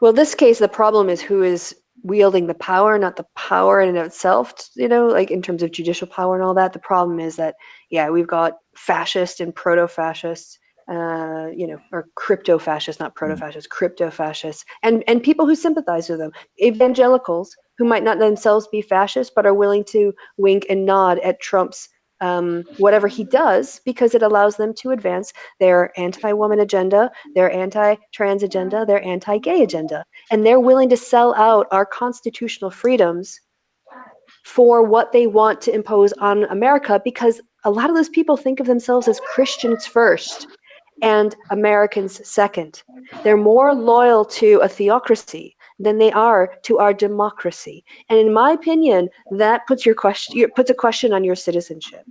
Well, this case, the problem is who is wielding the power, not the power in itself, like in terms of judicial power and all that. The problem is that, we've got fascist and proto-fascists, or crypto-fascists, not proto-fascists, crypto-fascists, and people who sympathize with them. Evangelicals who might not themselves be fascists, but are willing to wink and nod at Trump's whatever he does, because it allows them to advance their anti-woman agenda, their anti-trans agenda, their anti-gay agenda. And they're willing to sell out our constitutional freedoms for what they want to impose on America, because a lot of those people think of themselves as Christians first and Americans second. They're more loyal to a theocracy than they are to our democracy. And in my opinion, that puts a question on your citizenship.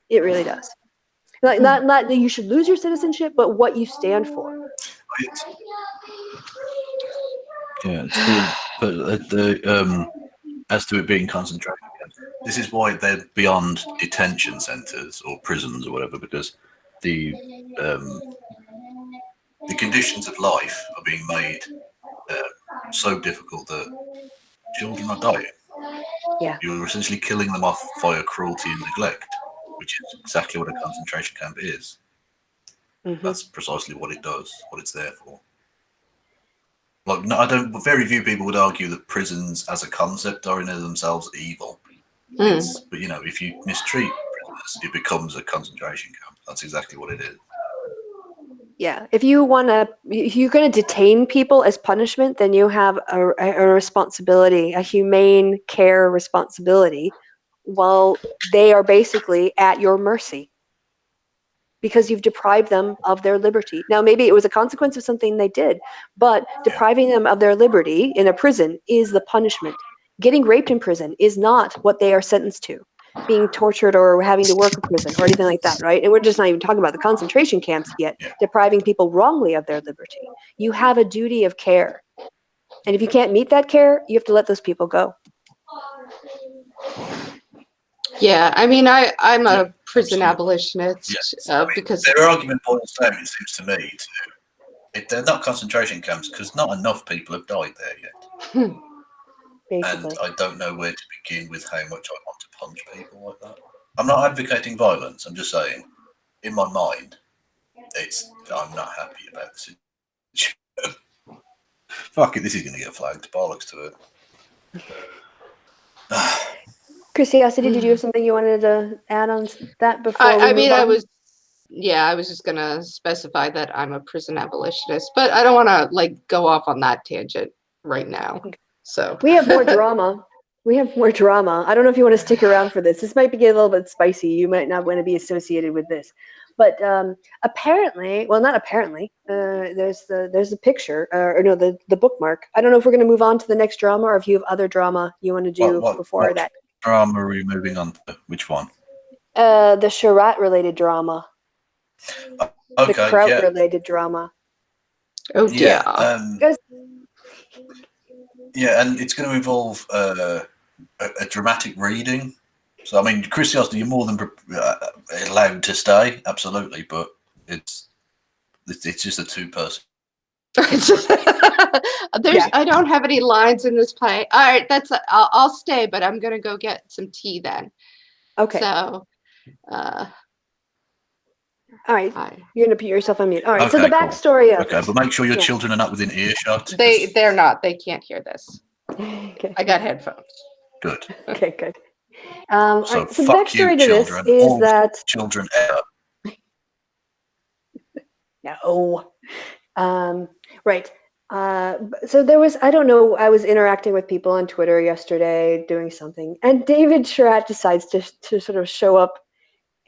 It really does. Like, not that you should lose your citizenship, but what you stand for. But as to it being concentration camps, this is why they're beyond detention centres or prisons or whatever, because the conditions of life are being made so difficult that children are dying. Yeah. You're essentially killing them off via cruelty and neglect, which is exactly what a concentration camp is. Mm-hmm. That's precisely what it does, what it's there for. Like, no, very few people would argue that prisons as a concept are in and of themselves evil. But, if you mistreat prisoners, it becomes a concentration camp. That's exactly what it is. Yeah, if you're going to detain people as punishment, then you have a responsibility, a humane care responsibility, while they are basically at your mercy because you've deprived them of their liberty. Now, maybe it was a consequence of something they did, but depriving them of their liberty in a prison is the punishment. Getting raped in prison is not what they are sentenced to. Being tortured or having to work in prison or anything like that, right? And we're just not even talking about the concentration camps yet, depriving people wrongly of their liberty. You have a duty of care. And if you can't meet that care, you have to let those people go. Yeah, I mean, I'm a prison abolitionist because their argument boils down, it seems to me, they're not concentration camps because not enough people have died there yet. Basically. And I don't know where to begin with how much I want to punch people like that. I'm not advocating violence. I'm just saying, in my mind, I'm not happy about the situation. Fuck it, this is going to get flagged. Bollocks to it. Chrisiousity, did you have something you wanted to add on that before I was just going to specify that I'm a prison abolitionist, but I don't want to go off on that tangent right now. So we have more drama. I don't know if you want to stick around for this. This might get a little bit spicy. You might not want to be associated with this. But apparently, well, not apparently. There's the picture, or no, the bookmark. I don't know if we're going to move on to the next drama, or if you have other drama you want to do before what that. drama are we moving on to? Which one? The Sharat related drama. Okay, the Kraut related drama. Oh dear. Yeah, and it's going to involve a dramatic reading. So, I mean, Chrisiousity, you're more than allowed to stay, absolutely, but it's just a two-person. I don't have any lines in this play. All right, I'll stay, but I'm gonna go get some tea then. Okay. So, all right, you're gonna put yourself on mute. All right. Okay, so the backstory cool. of but make sure your children are not within earshot. They're not. They can't hear this. Okay. I got headphones. Good. Okay, good. So so the fuck backstory you, to this children. is All that children ever. no. Right. So there was, I don't know, I was interacting with people on Twitter yesterday doing something, and David Sharat decides to sort of show up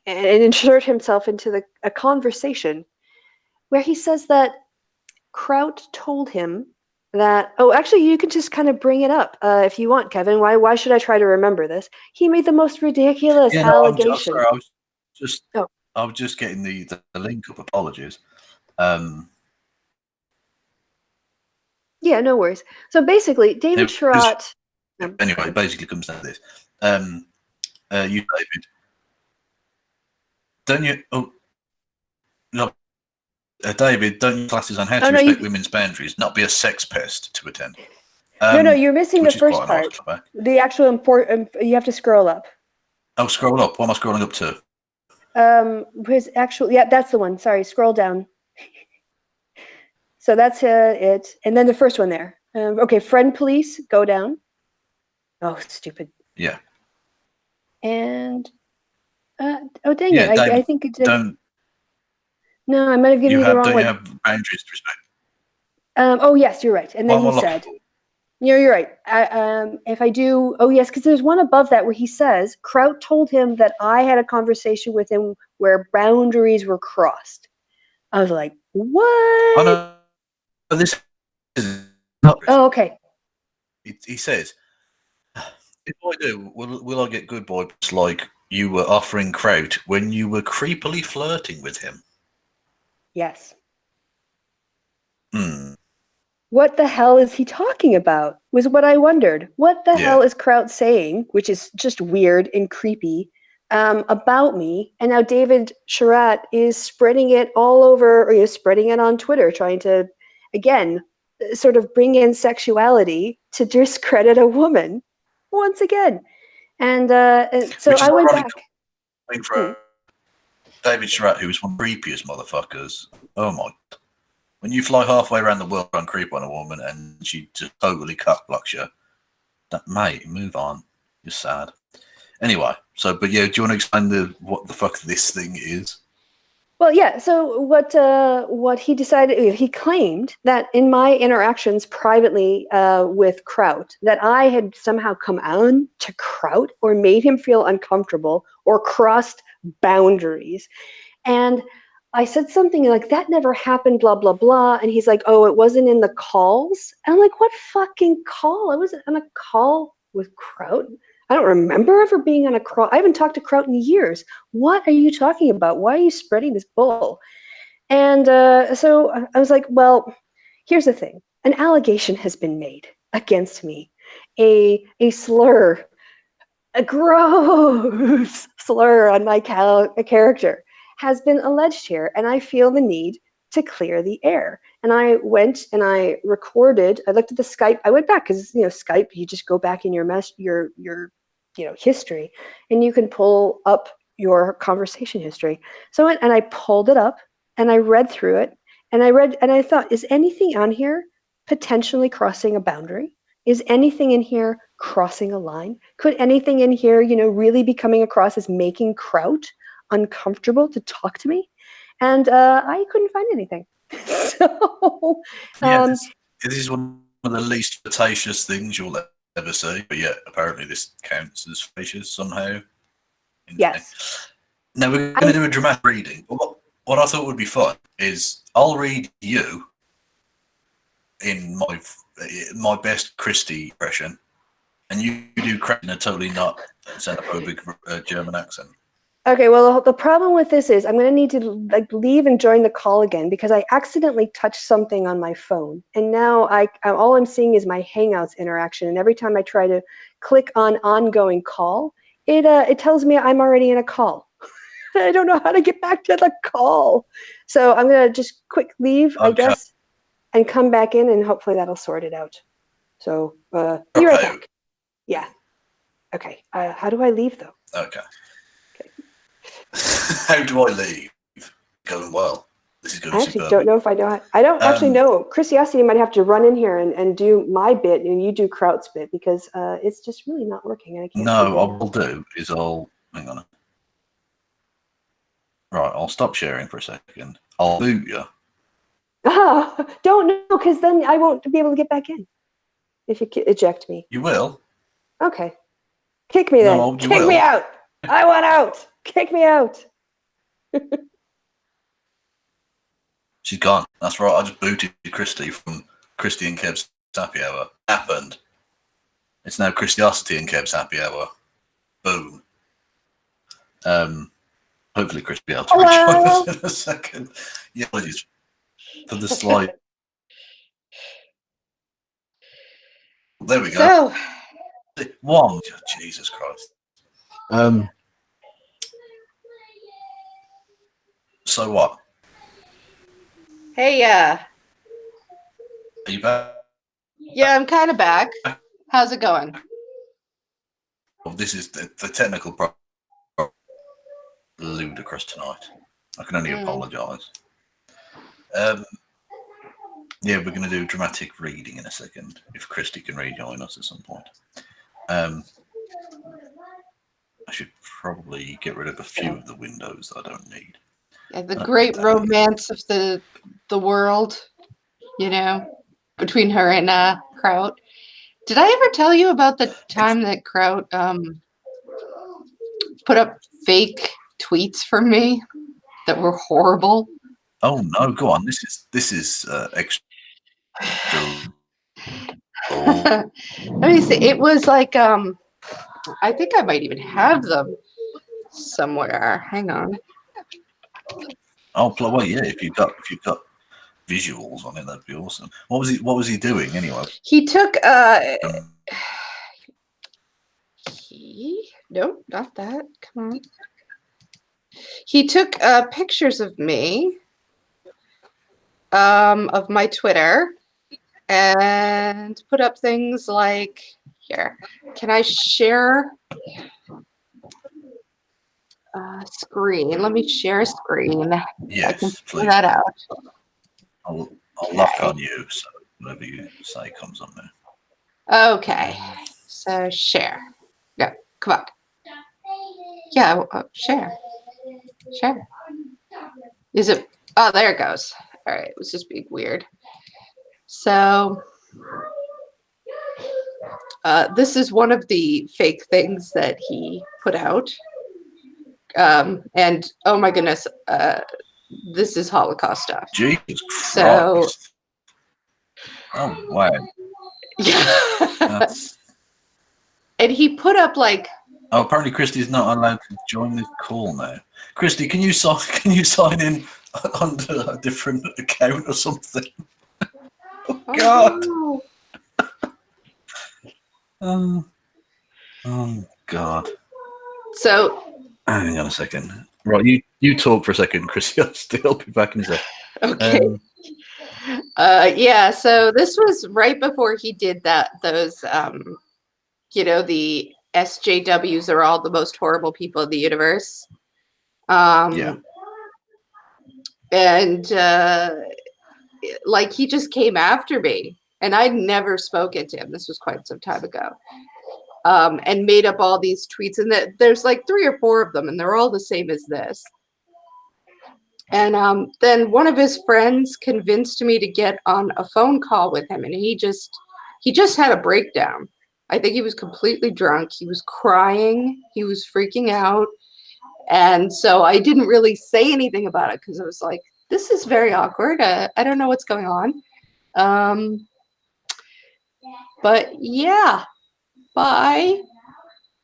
and insert himself into a conversation where he says that Kraut told him that, oh, actually, you can just kind of bring it up if you want, Kevin. Why should I try to remember this? He made the most ridiculous allegation. I was just getting the link up. Apologies. Yeah, no worries. So basically, David Sharat. Anyway, it basically comes down to this. You, David, don't you? Oh, no, David, don't you classes on how to respect women's boundaries, not be a sex pest to attend? No, you're missing the first part. The actual important. You have to scroll up. Oh, scroll up. What am I scrolling up to? His actual. Yeah, that's the one. Sorry, scroll down. So that's it, and then the first one there. Okay, friend police, go down. Oh, stupid. Yeah. And oh dang it! David, I think it did. No, I might have given you the wrong one. Don't you have boundaries to respect? Oh yes, you're right. And then he said, "You're right. If I do, oh yes, because there's one above that where he says Kraut told him that I had a conversation with him where boundaries were crossed." I was like, "What?" Oh no. This is not. Oh, okay. He says, if I do, will I get good vibes like you were offering Kraut when you were creepily flirting with him? Yes. Hmm. What the hell is he talking about? Was what I wondered. What the hell is Kraut saying, which is just weird and creepy, about me? And now David Sharat is spreading it all over, or is spreading it on Twitter, trying to, again, sort of bring in sexuality to discredit a woman once again. And so I went back. For David Sharat, who was one of the creepiest motherfuckers. Oh my! When you fly halfway around the world and creep on a woman and she just totally cut blocks you, that mate, move on. You're sad. Anyway, but yeah, do you want to explain what the fuck this thing is? Well, yeah. So what he decided, he claimed that in my interactions privately with Kraut, that I had somehow come on to Kraut or made him feel uncomfortable or crossed boundaries. And I said something like, that never happened, blah, blah, blah. And he's like, oh, it wasn't in the calls? And I'm like, what fucking call? I wasn't on a call with Kraut. I don't remember ever being on a call. I haven't talked to Kraut in years. What are you talking about? Why are you spreading this bull? And so I was like, well, here's the thing. An allegation has been made against me. A slur, a gross slur on my character has been alleged here. And I feel the need to clear the air. And I went and I recorded, I looked at the Skype, I went back because, Skype, you just go back in your history and you can pull up your conversation history. So I went and I pulled it up and I read through it and I thought, is anything on here potentially crossing a boundary? Is anything in here crossing a line? Could anything in here, really be coming across as making Kraut uncomfortable to talk to me? And I couldn't find anything. So, this is one of the least flirtatious things you'll ever see, but yeah, apparently this counts as facious somehow. Yes. Now we're going to do a dramatic reading. what I thought would be fun is I'll read you in my best Kristi impression, and you do crack in a totally not xenophobic German accent. Okay, well, the problem with this is I'm going to need to like leave and join the call again because I accidentally touched something on my phone, and now all I'm seeing is my Hangouts interaction. And every time I try to click on ongoing call, it tells me I'm already in a call. I don't know how to get back to the call, so I'm going to just quick leave, I guess, and come back in, and hopefully that'll sort it out. So be right back. Yeah. Okay. How do I leave though? Okay. How do I leave? Going well. This is going I actually don't know if I know. I don't actually know. Chrisiousity might have to run in here and do my bit, and you do Kraut's bit because it's just really not working. And I can't. No, what I'll do is hang on. Right, I'll stop sharing for a second. I'll boot you. Ah, don't know, because then I won't be able to get back in if you eject me. You will. Okay. Kick me then. No, Kick me out. I want out. Kick me out. She's gone. That's right. I just booted Kristi from Kristi and Kev's Happy Hour. Happened. It's now Chrisiousity and Kev's Happy Hour. Boom. Hopefully Chris will be able to rejoin us in a second. Yeah, apologies for the slide. There we go. So, one. Jesus Christ. So what? Hey, Are you back? yeah, I'm kind of back. How's it going? Well, this is the technical problem. Ludicrous tonight. I can only apologise. Yeah, we're going to do dramatic reading in a second, if Kristi can rejoin us at some point. I should probably get rid of a few of the windows that I don't need. Yeah, the great romance of the world, you know, between her and Kraut. Did I ever tell you about the time that Kraut put up fake tweets for me that were horrible? Oh no, go on. This is extra. Let me see. It was like I think I might even have them somewhere. Hang on. Oh, well, yeah. If you've got visuals on it, that'd be awesome. What was he doing anyway? He took nope, not that. Come on. He took pictures of me, of my Twitter, and put up things like, here, can I share screen? Let me share screen. Yes, I can please. that out. I'll lock on you, so whatever you say comes on there. Okay, so share. Yeah, come on. Yeah, share. Share. Is it? Oh, there it goes. All right, it was just being weird. So this is one of the fake things that he put out. And oh my goodness, this is Holocaust stuff. Jesus Christ. So, oh wow. Yeah. And he put up like. Oh, apparently Kristi's not allowed to join this call now. Kristi, can you sign in under a different account or something? Oh God. Oh, oh God. So. Hang on a second. Right, you talk for a second, Chrisiousity. I'll be back in a second. Okay. Yeah. So this was right before he did those. You know, the SJWs are all the most horrible people in the universe. Yeah. And like he just came after me, and I'd never spoken to him. This was quite some time ago. And made up all these tweets, and there's like 3 or 4 of them, and they're all the same as this. And then one of his friends convinced me to get on a phone call with him, and he just had a breakdown. I think he was completely drunk. He was crying. He was freaking out. And so I didn't really say anything about it because I was like, this is very awkward. I don't know what's going on. But yeah, bye.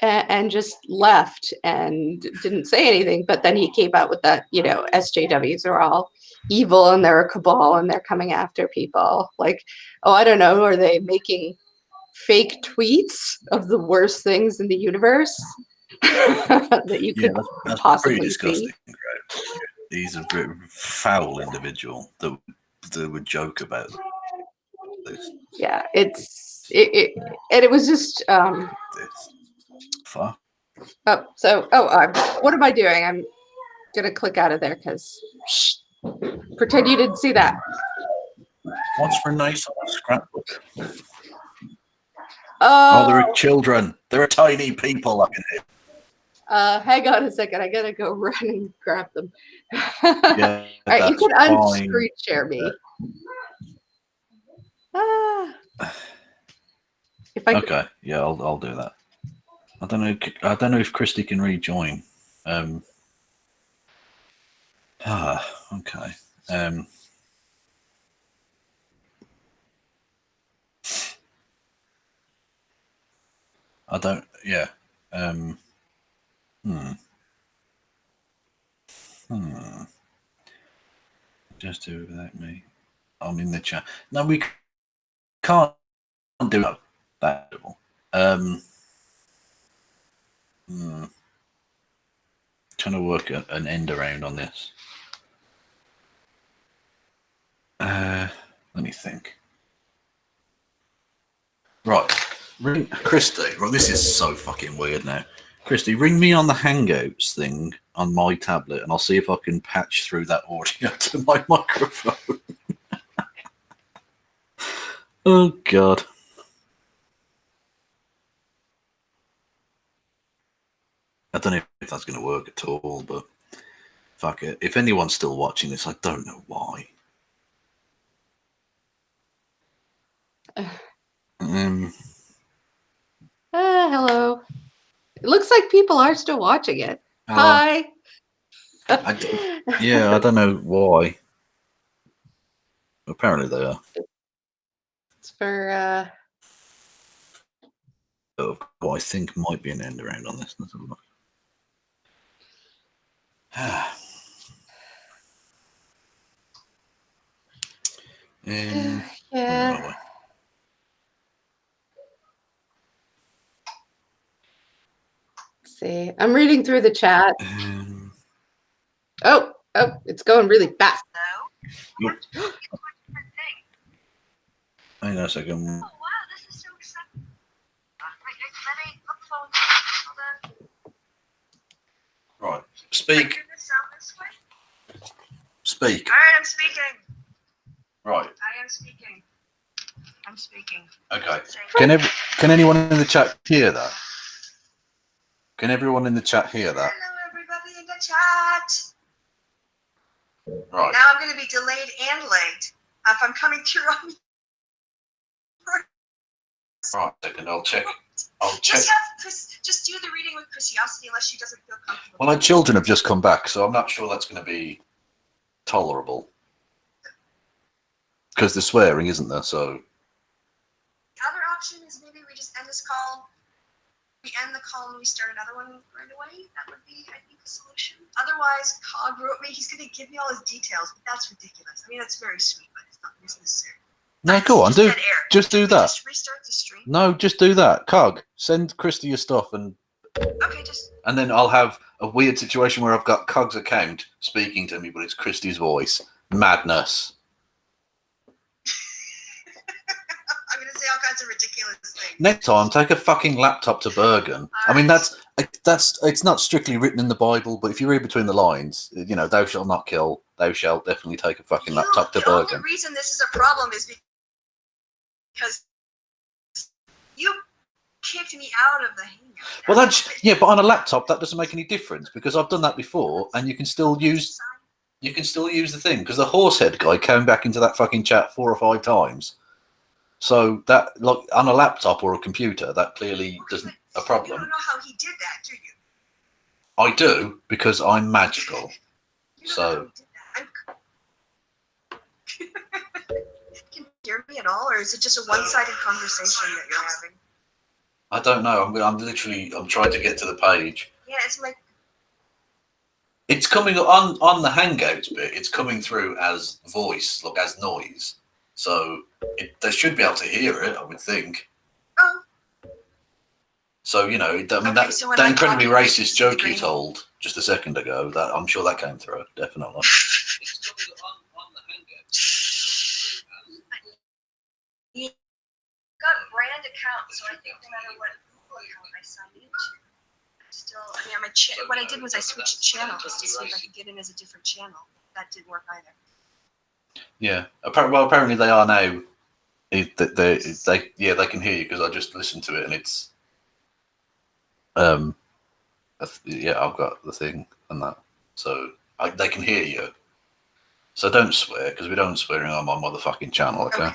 And just left and didn't say anything. But then he came out with that, you know, SJWs are all evil and they're a cabal and they're coming after people. Like, oh, I don't know, are they making fake tweets of the worst things in the universe that you could that's possibly pretty see? disgusting. Right? He's a very foul individual that would joke about this. Yeah, and it was just This fuck. what am I doing? I'm gonna click out of there because pretend you didn't see that. What's for nice on a scrapbook? Oh, there are children. There are tiny people I can hear. hang on a second. I gotta go run and grab them. Yeah, all right, you can fine. unscreen share me. If I okay, yeah, I'll do that. I don't know if Kristi can rejoin. Okay. I don't. Yeah. Just do it without me. I'm in the chat. No, we can't do that. Trying to work an end around on this. Let me think. Right, Kristi. Right, this is so fucking weird now. Kristi, ring me on the Hangouts thing on my tablet, and I'll see if I can patch through that audio to my microphone. Oh God. I don't know if that's going to work at all, but fuck it. If anyone's still watching this, I don't know why. hello. It looks like people are still watching it. Hi. I don't know why. Apparently they are. It's for What I think might be an end around on this. Let's have a look. yeah. Let's see, I'm reading through the chat. Oh, it's going really fast. Yep. Hang on a second. Oh wow, this is so exciting. Right. Speak. Speak. All right, I'm speaking. Right. I am speaking. I'm speaking. Okay. Can anyone in the chat hear that? Can everyone in the chat hear that? Hello, everybody in the chat. Right. Now I'm going to be delayed and late. If I'm coming through on. Right. Second, I'll check. Just do the reading with Chrisiousity unless she doesn't feel comfortable. Well, our children have just come back, so I'm not sure that's going to be tolerable. Because the swearing, isn't there? So. The other option is maybe we just end this call. We end the call and we start another one right away. That would be, I think, a solution. Otherwise, Cog wrote me. He's going to give me all his details, but that's ridiculous. I mean, that's very sweet, but it's not necessary. No, go on, just do that. Just restart the stream. No, just do that. Cog, send Kristi your stuff, and and then I'll have a weird situation where I've got Cog's account speaking to me, but it's Kristi's voice. Madness. I'm gonna say all kinds of ridiculous things. Next time, take a fucking laptop to Bergen. I mean, that's it's not strictly written in the Bible, but if you read between the lines, you know, thou shalt not kill. Thou shalt definitely take a fucking laptop to Bergen. The only reason this is a problem is because you kicked me out of the Hangout. Well, but on a laptop that doesn't make any difference because I've done that before, and you can still use the thing because the horsehead guy came back into that fucking chat 4 or 5 times. So that, like, on a laptop or a computer, that clearly doesn't a problem. You don't know how he did that, do you? I do, because I'm magical. You So- know how you did that. Can you hear me at all, or is it just a one-sided conversation that you're having? I don't know. I'm trying to get to the page. Yeah, it's like It's coming on the Hangouts bit. It's coming through as voice, like as noise. So they should be able to hear it, I would think. oh, So you know, I mean, Okay, so when that I'm incredibly talking, racist it's joke you green. told just a second ago. That I'm sure that came through, definitely. It's coming on the Hangouts. you got brand accounts, so I think no matter what Google account I sign into, still, I mean, what I did was I switched channel just to see if I could get in as a different channel. That didn't work either. Yeah. Apparently they are now. They can hear you because I just listened to it and it's. Yeah, I've got the thing and that, so they can hear you. So don't swear, because we don't swearing on my motherfucking channel, okay?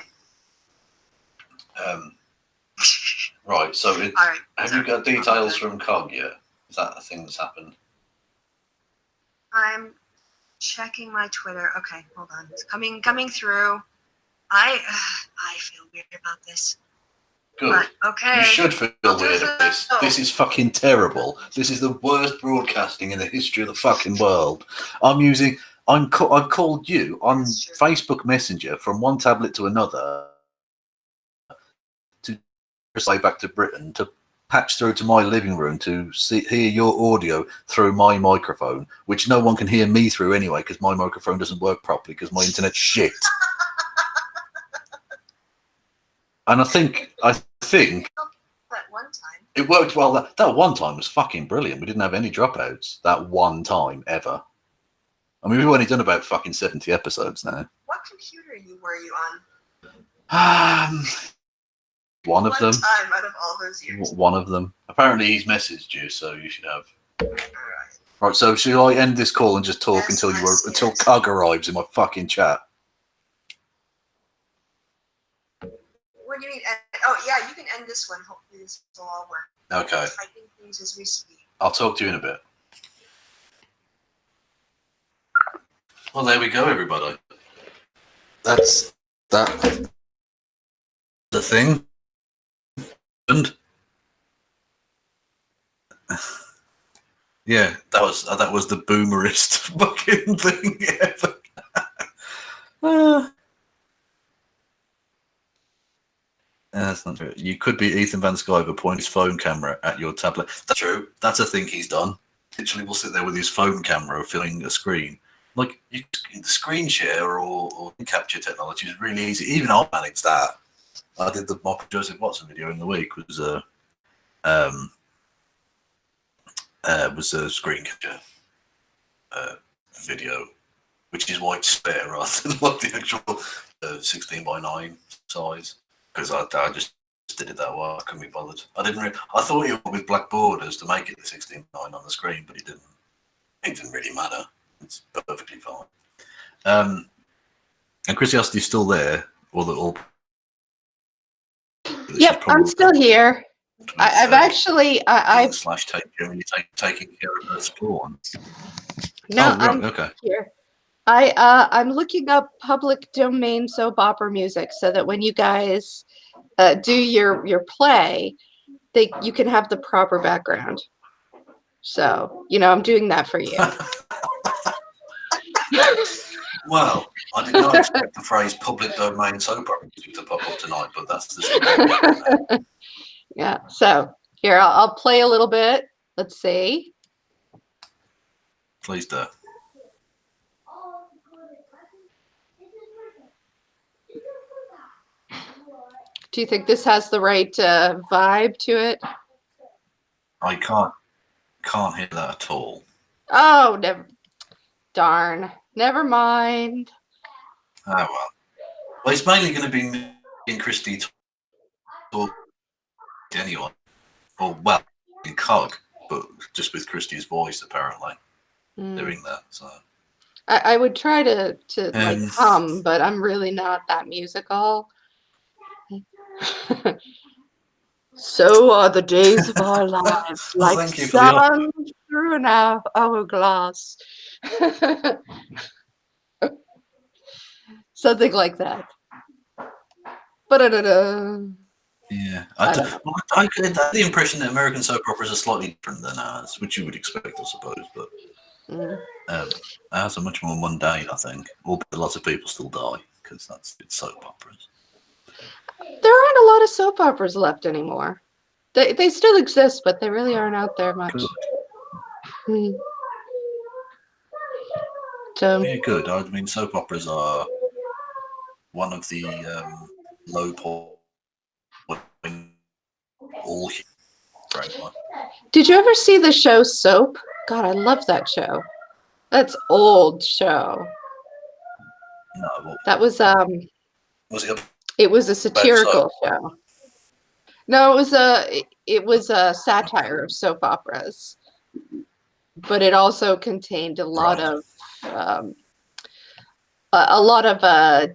Right. So All right. have you got details from COG yet? Is that a thing that's happened? I'm checking my Twitter. Okay, hold on. It's coming through. I feel weird about this. Good. But okay. You should feel weird about this. This is fucking terrible. This is the worst broadcasting in the history of the fucking world. I've called you on Facebook Messenger from one tablet to another to say back to Britain to patch through to my living room to hear your audio through my microphone, which no one can hear me through anyway because my microphone doesn't work properly because my internet's shit. And I think That one time. it worked well. That one time was fucking brilliant. We didn't have any dropouts that one time ever. I mean, we've only done about fucking 70 episodes now. What computer were you on? One of them. Time out of all those years. One of them. Apparently, he's messaged you, so you should have. All right. Right. So, shall I end this call and just talk Yes, until yes. Cog arrives in my fucking chat? What do you mean? Oh yeah, you can end this one. Hopefully this will all work. Okay. I'm typing things as we speak. I'll talk to you in a bit. Well, there we go, everybody. That's that. The thing. And yeah, that was the boomerist fucking thing ever. That's not true. You could be Ethan Van Sciver, point his phone camera at your tablet. That's true. That's a thing he's done. Literally, will sit there with his phone camera filling a screen. Like, the screen share or capture technology is really easy. Even I managed that. I did the Michael Joseph Watson video in the week. Was a screen capture video, which is why it's spare rather than like the actual 16:9 size. Because I just did it that way. I couldn't be bothered. I thought it would with black borders to make it the 16:9 on the screen, but it didn't. It didn't really matter. It's perfectly fine. And Chrisiousity is still there, Yep, I'm still here. I've actually I've slash taking care of her spawn. no, Oh, right, I'm okay. here. I'm looking up public domain soap opera music so that when you guys do your play, you can have the proper background. So, I'm doing that for you. Well, I did not expect the phrase public domain soap opera to pop up tonight, but that's the Yeah. So here, I'll play a little bit. Let's see. Please do. Do you think this has the right vibe to it? I can't hear that at all. Oh, darn. Never mind. Oh well. Well, it's mainly going to be me and Kristi talking to anyone. Or well, in COG, but just with Kristi's voice apparently doing that. So I would try to like hum, but I'm really not that musical. So are the days of our lives, Well, like thank you for the sun through an hourglass. Something like that. Ba-da-da-da. Yeah, I don't know. I get the impression that American soap operas are slightly different than ours, which you would expect, I suppose. But ours are much more mundane, I think. Albeit lots of people still die because it's soap operas. There aren't a lot of soap operas left anymore. They still exist, but they really aren't out there much. Good. So Yeah, good. I mean, soap operas are one of the low point all frankly. did you ever see the show Soap? God, I love that show. That's old show. No, well, That was was it? it was a satirical show. No, it was a satire of soap operas. But it also contained a lot of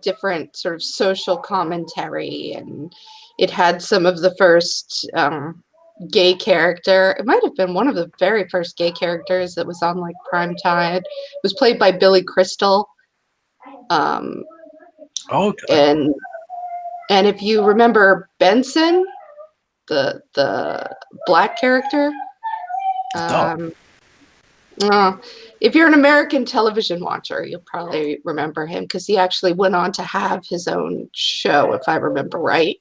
different sort of social commentary, and it had some of the first gay character. It might have been one of the very first gay characters that was on like prime time. It was played by Billy Crystal. Okay. And if you remember Benson, the black character, if you're an American television watcher, you'll probably remember him because he actually went on to have his own show, if I remember right.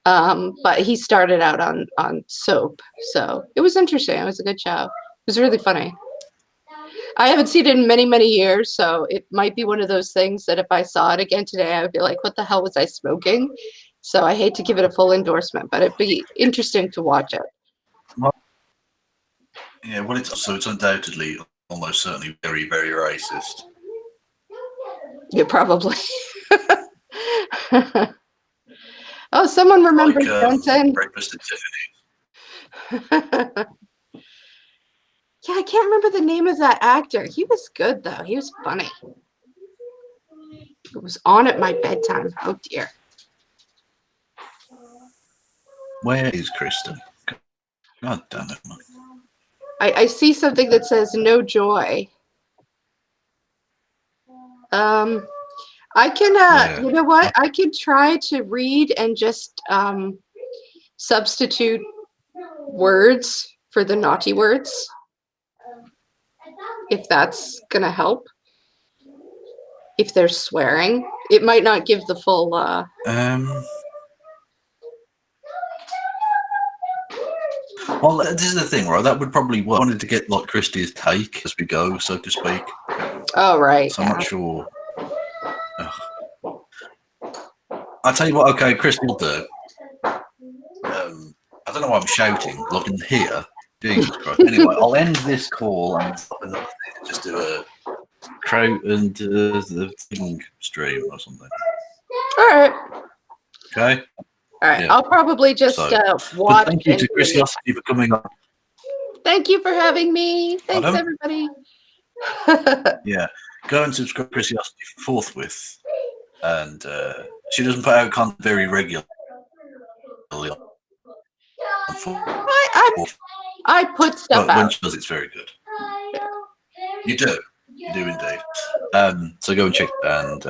But he started out on Soap, so it was interesting. It was a good show. It was really funny. I haven't seen it in many, many years, so it might be one of those things that if I saw it again today, I would be like, what the hell was I smoking? So I hate to give it a full endorsement, but it'd be interesting to watch it. Yeah, well, it's undoubtedly, almost certainly, very, very racist. Yeah, probably. Oh, someone remembers Benson. Breakfast at Tiffany's. Yeah, I can't remember the name of that actor. He was good, though. He was funny. It was on at my bedtime. Oh, dear. Where is Kristi? God damn it, man. I see something that says no joy. I can, you know what? I can try to read and just substitute words for the naughty words. If that's gonna help. If they're swearing, it might not give the full. Well, this is the thing, right? That would probably work. I wanted to get like Kristi's take as we go, so to speak. Oh, right. So I'm not sure. I'll tell you what. Okay, Kristi will do. I don't know why I'm shouting. Look in here. Jesus Christ. Anyway, I'll end this call and just do a crowd and the thing stream or something. All right. Okay. All right. Yeah. I'll probably just watch. Thank you to Chrisiousity for coming on. Thank you for having me. Thanks, everybody. Yeah. Go and subscribe to Chrisiousity forthwith. And she doesn't put out content very regularly. I put stuff out. When she does, it's very good. You do. You do indeed. So go and check and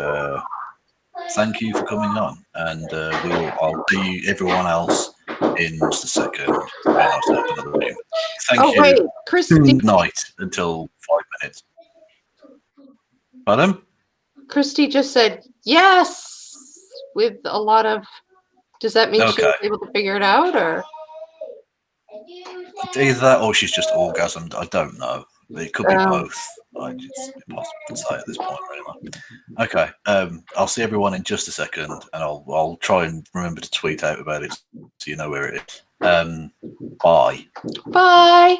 thank you for coming on. And I'll see everyone else in just a second. And I'll set up another room. Thank you. Wait, Kristi. Good night until 5 minutes. Pardon? Kristi just said yes with a lot of. Does that mean she was able to figure it out, or? Either that, or she's just orgasmed. I don't know. It could be both. It's impossible to say at this point, really. Okay. I'll see everyone in just a second, and I'll try and remember to tweet out about it so you know where it is. Bye. Bye.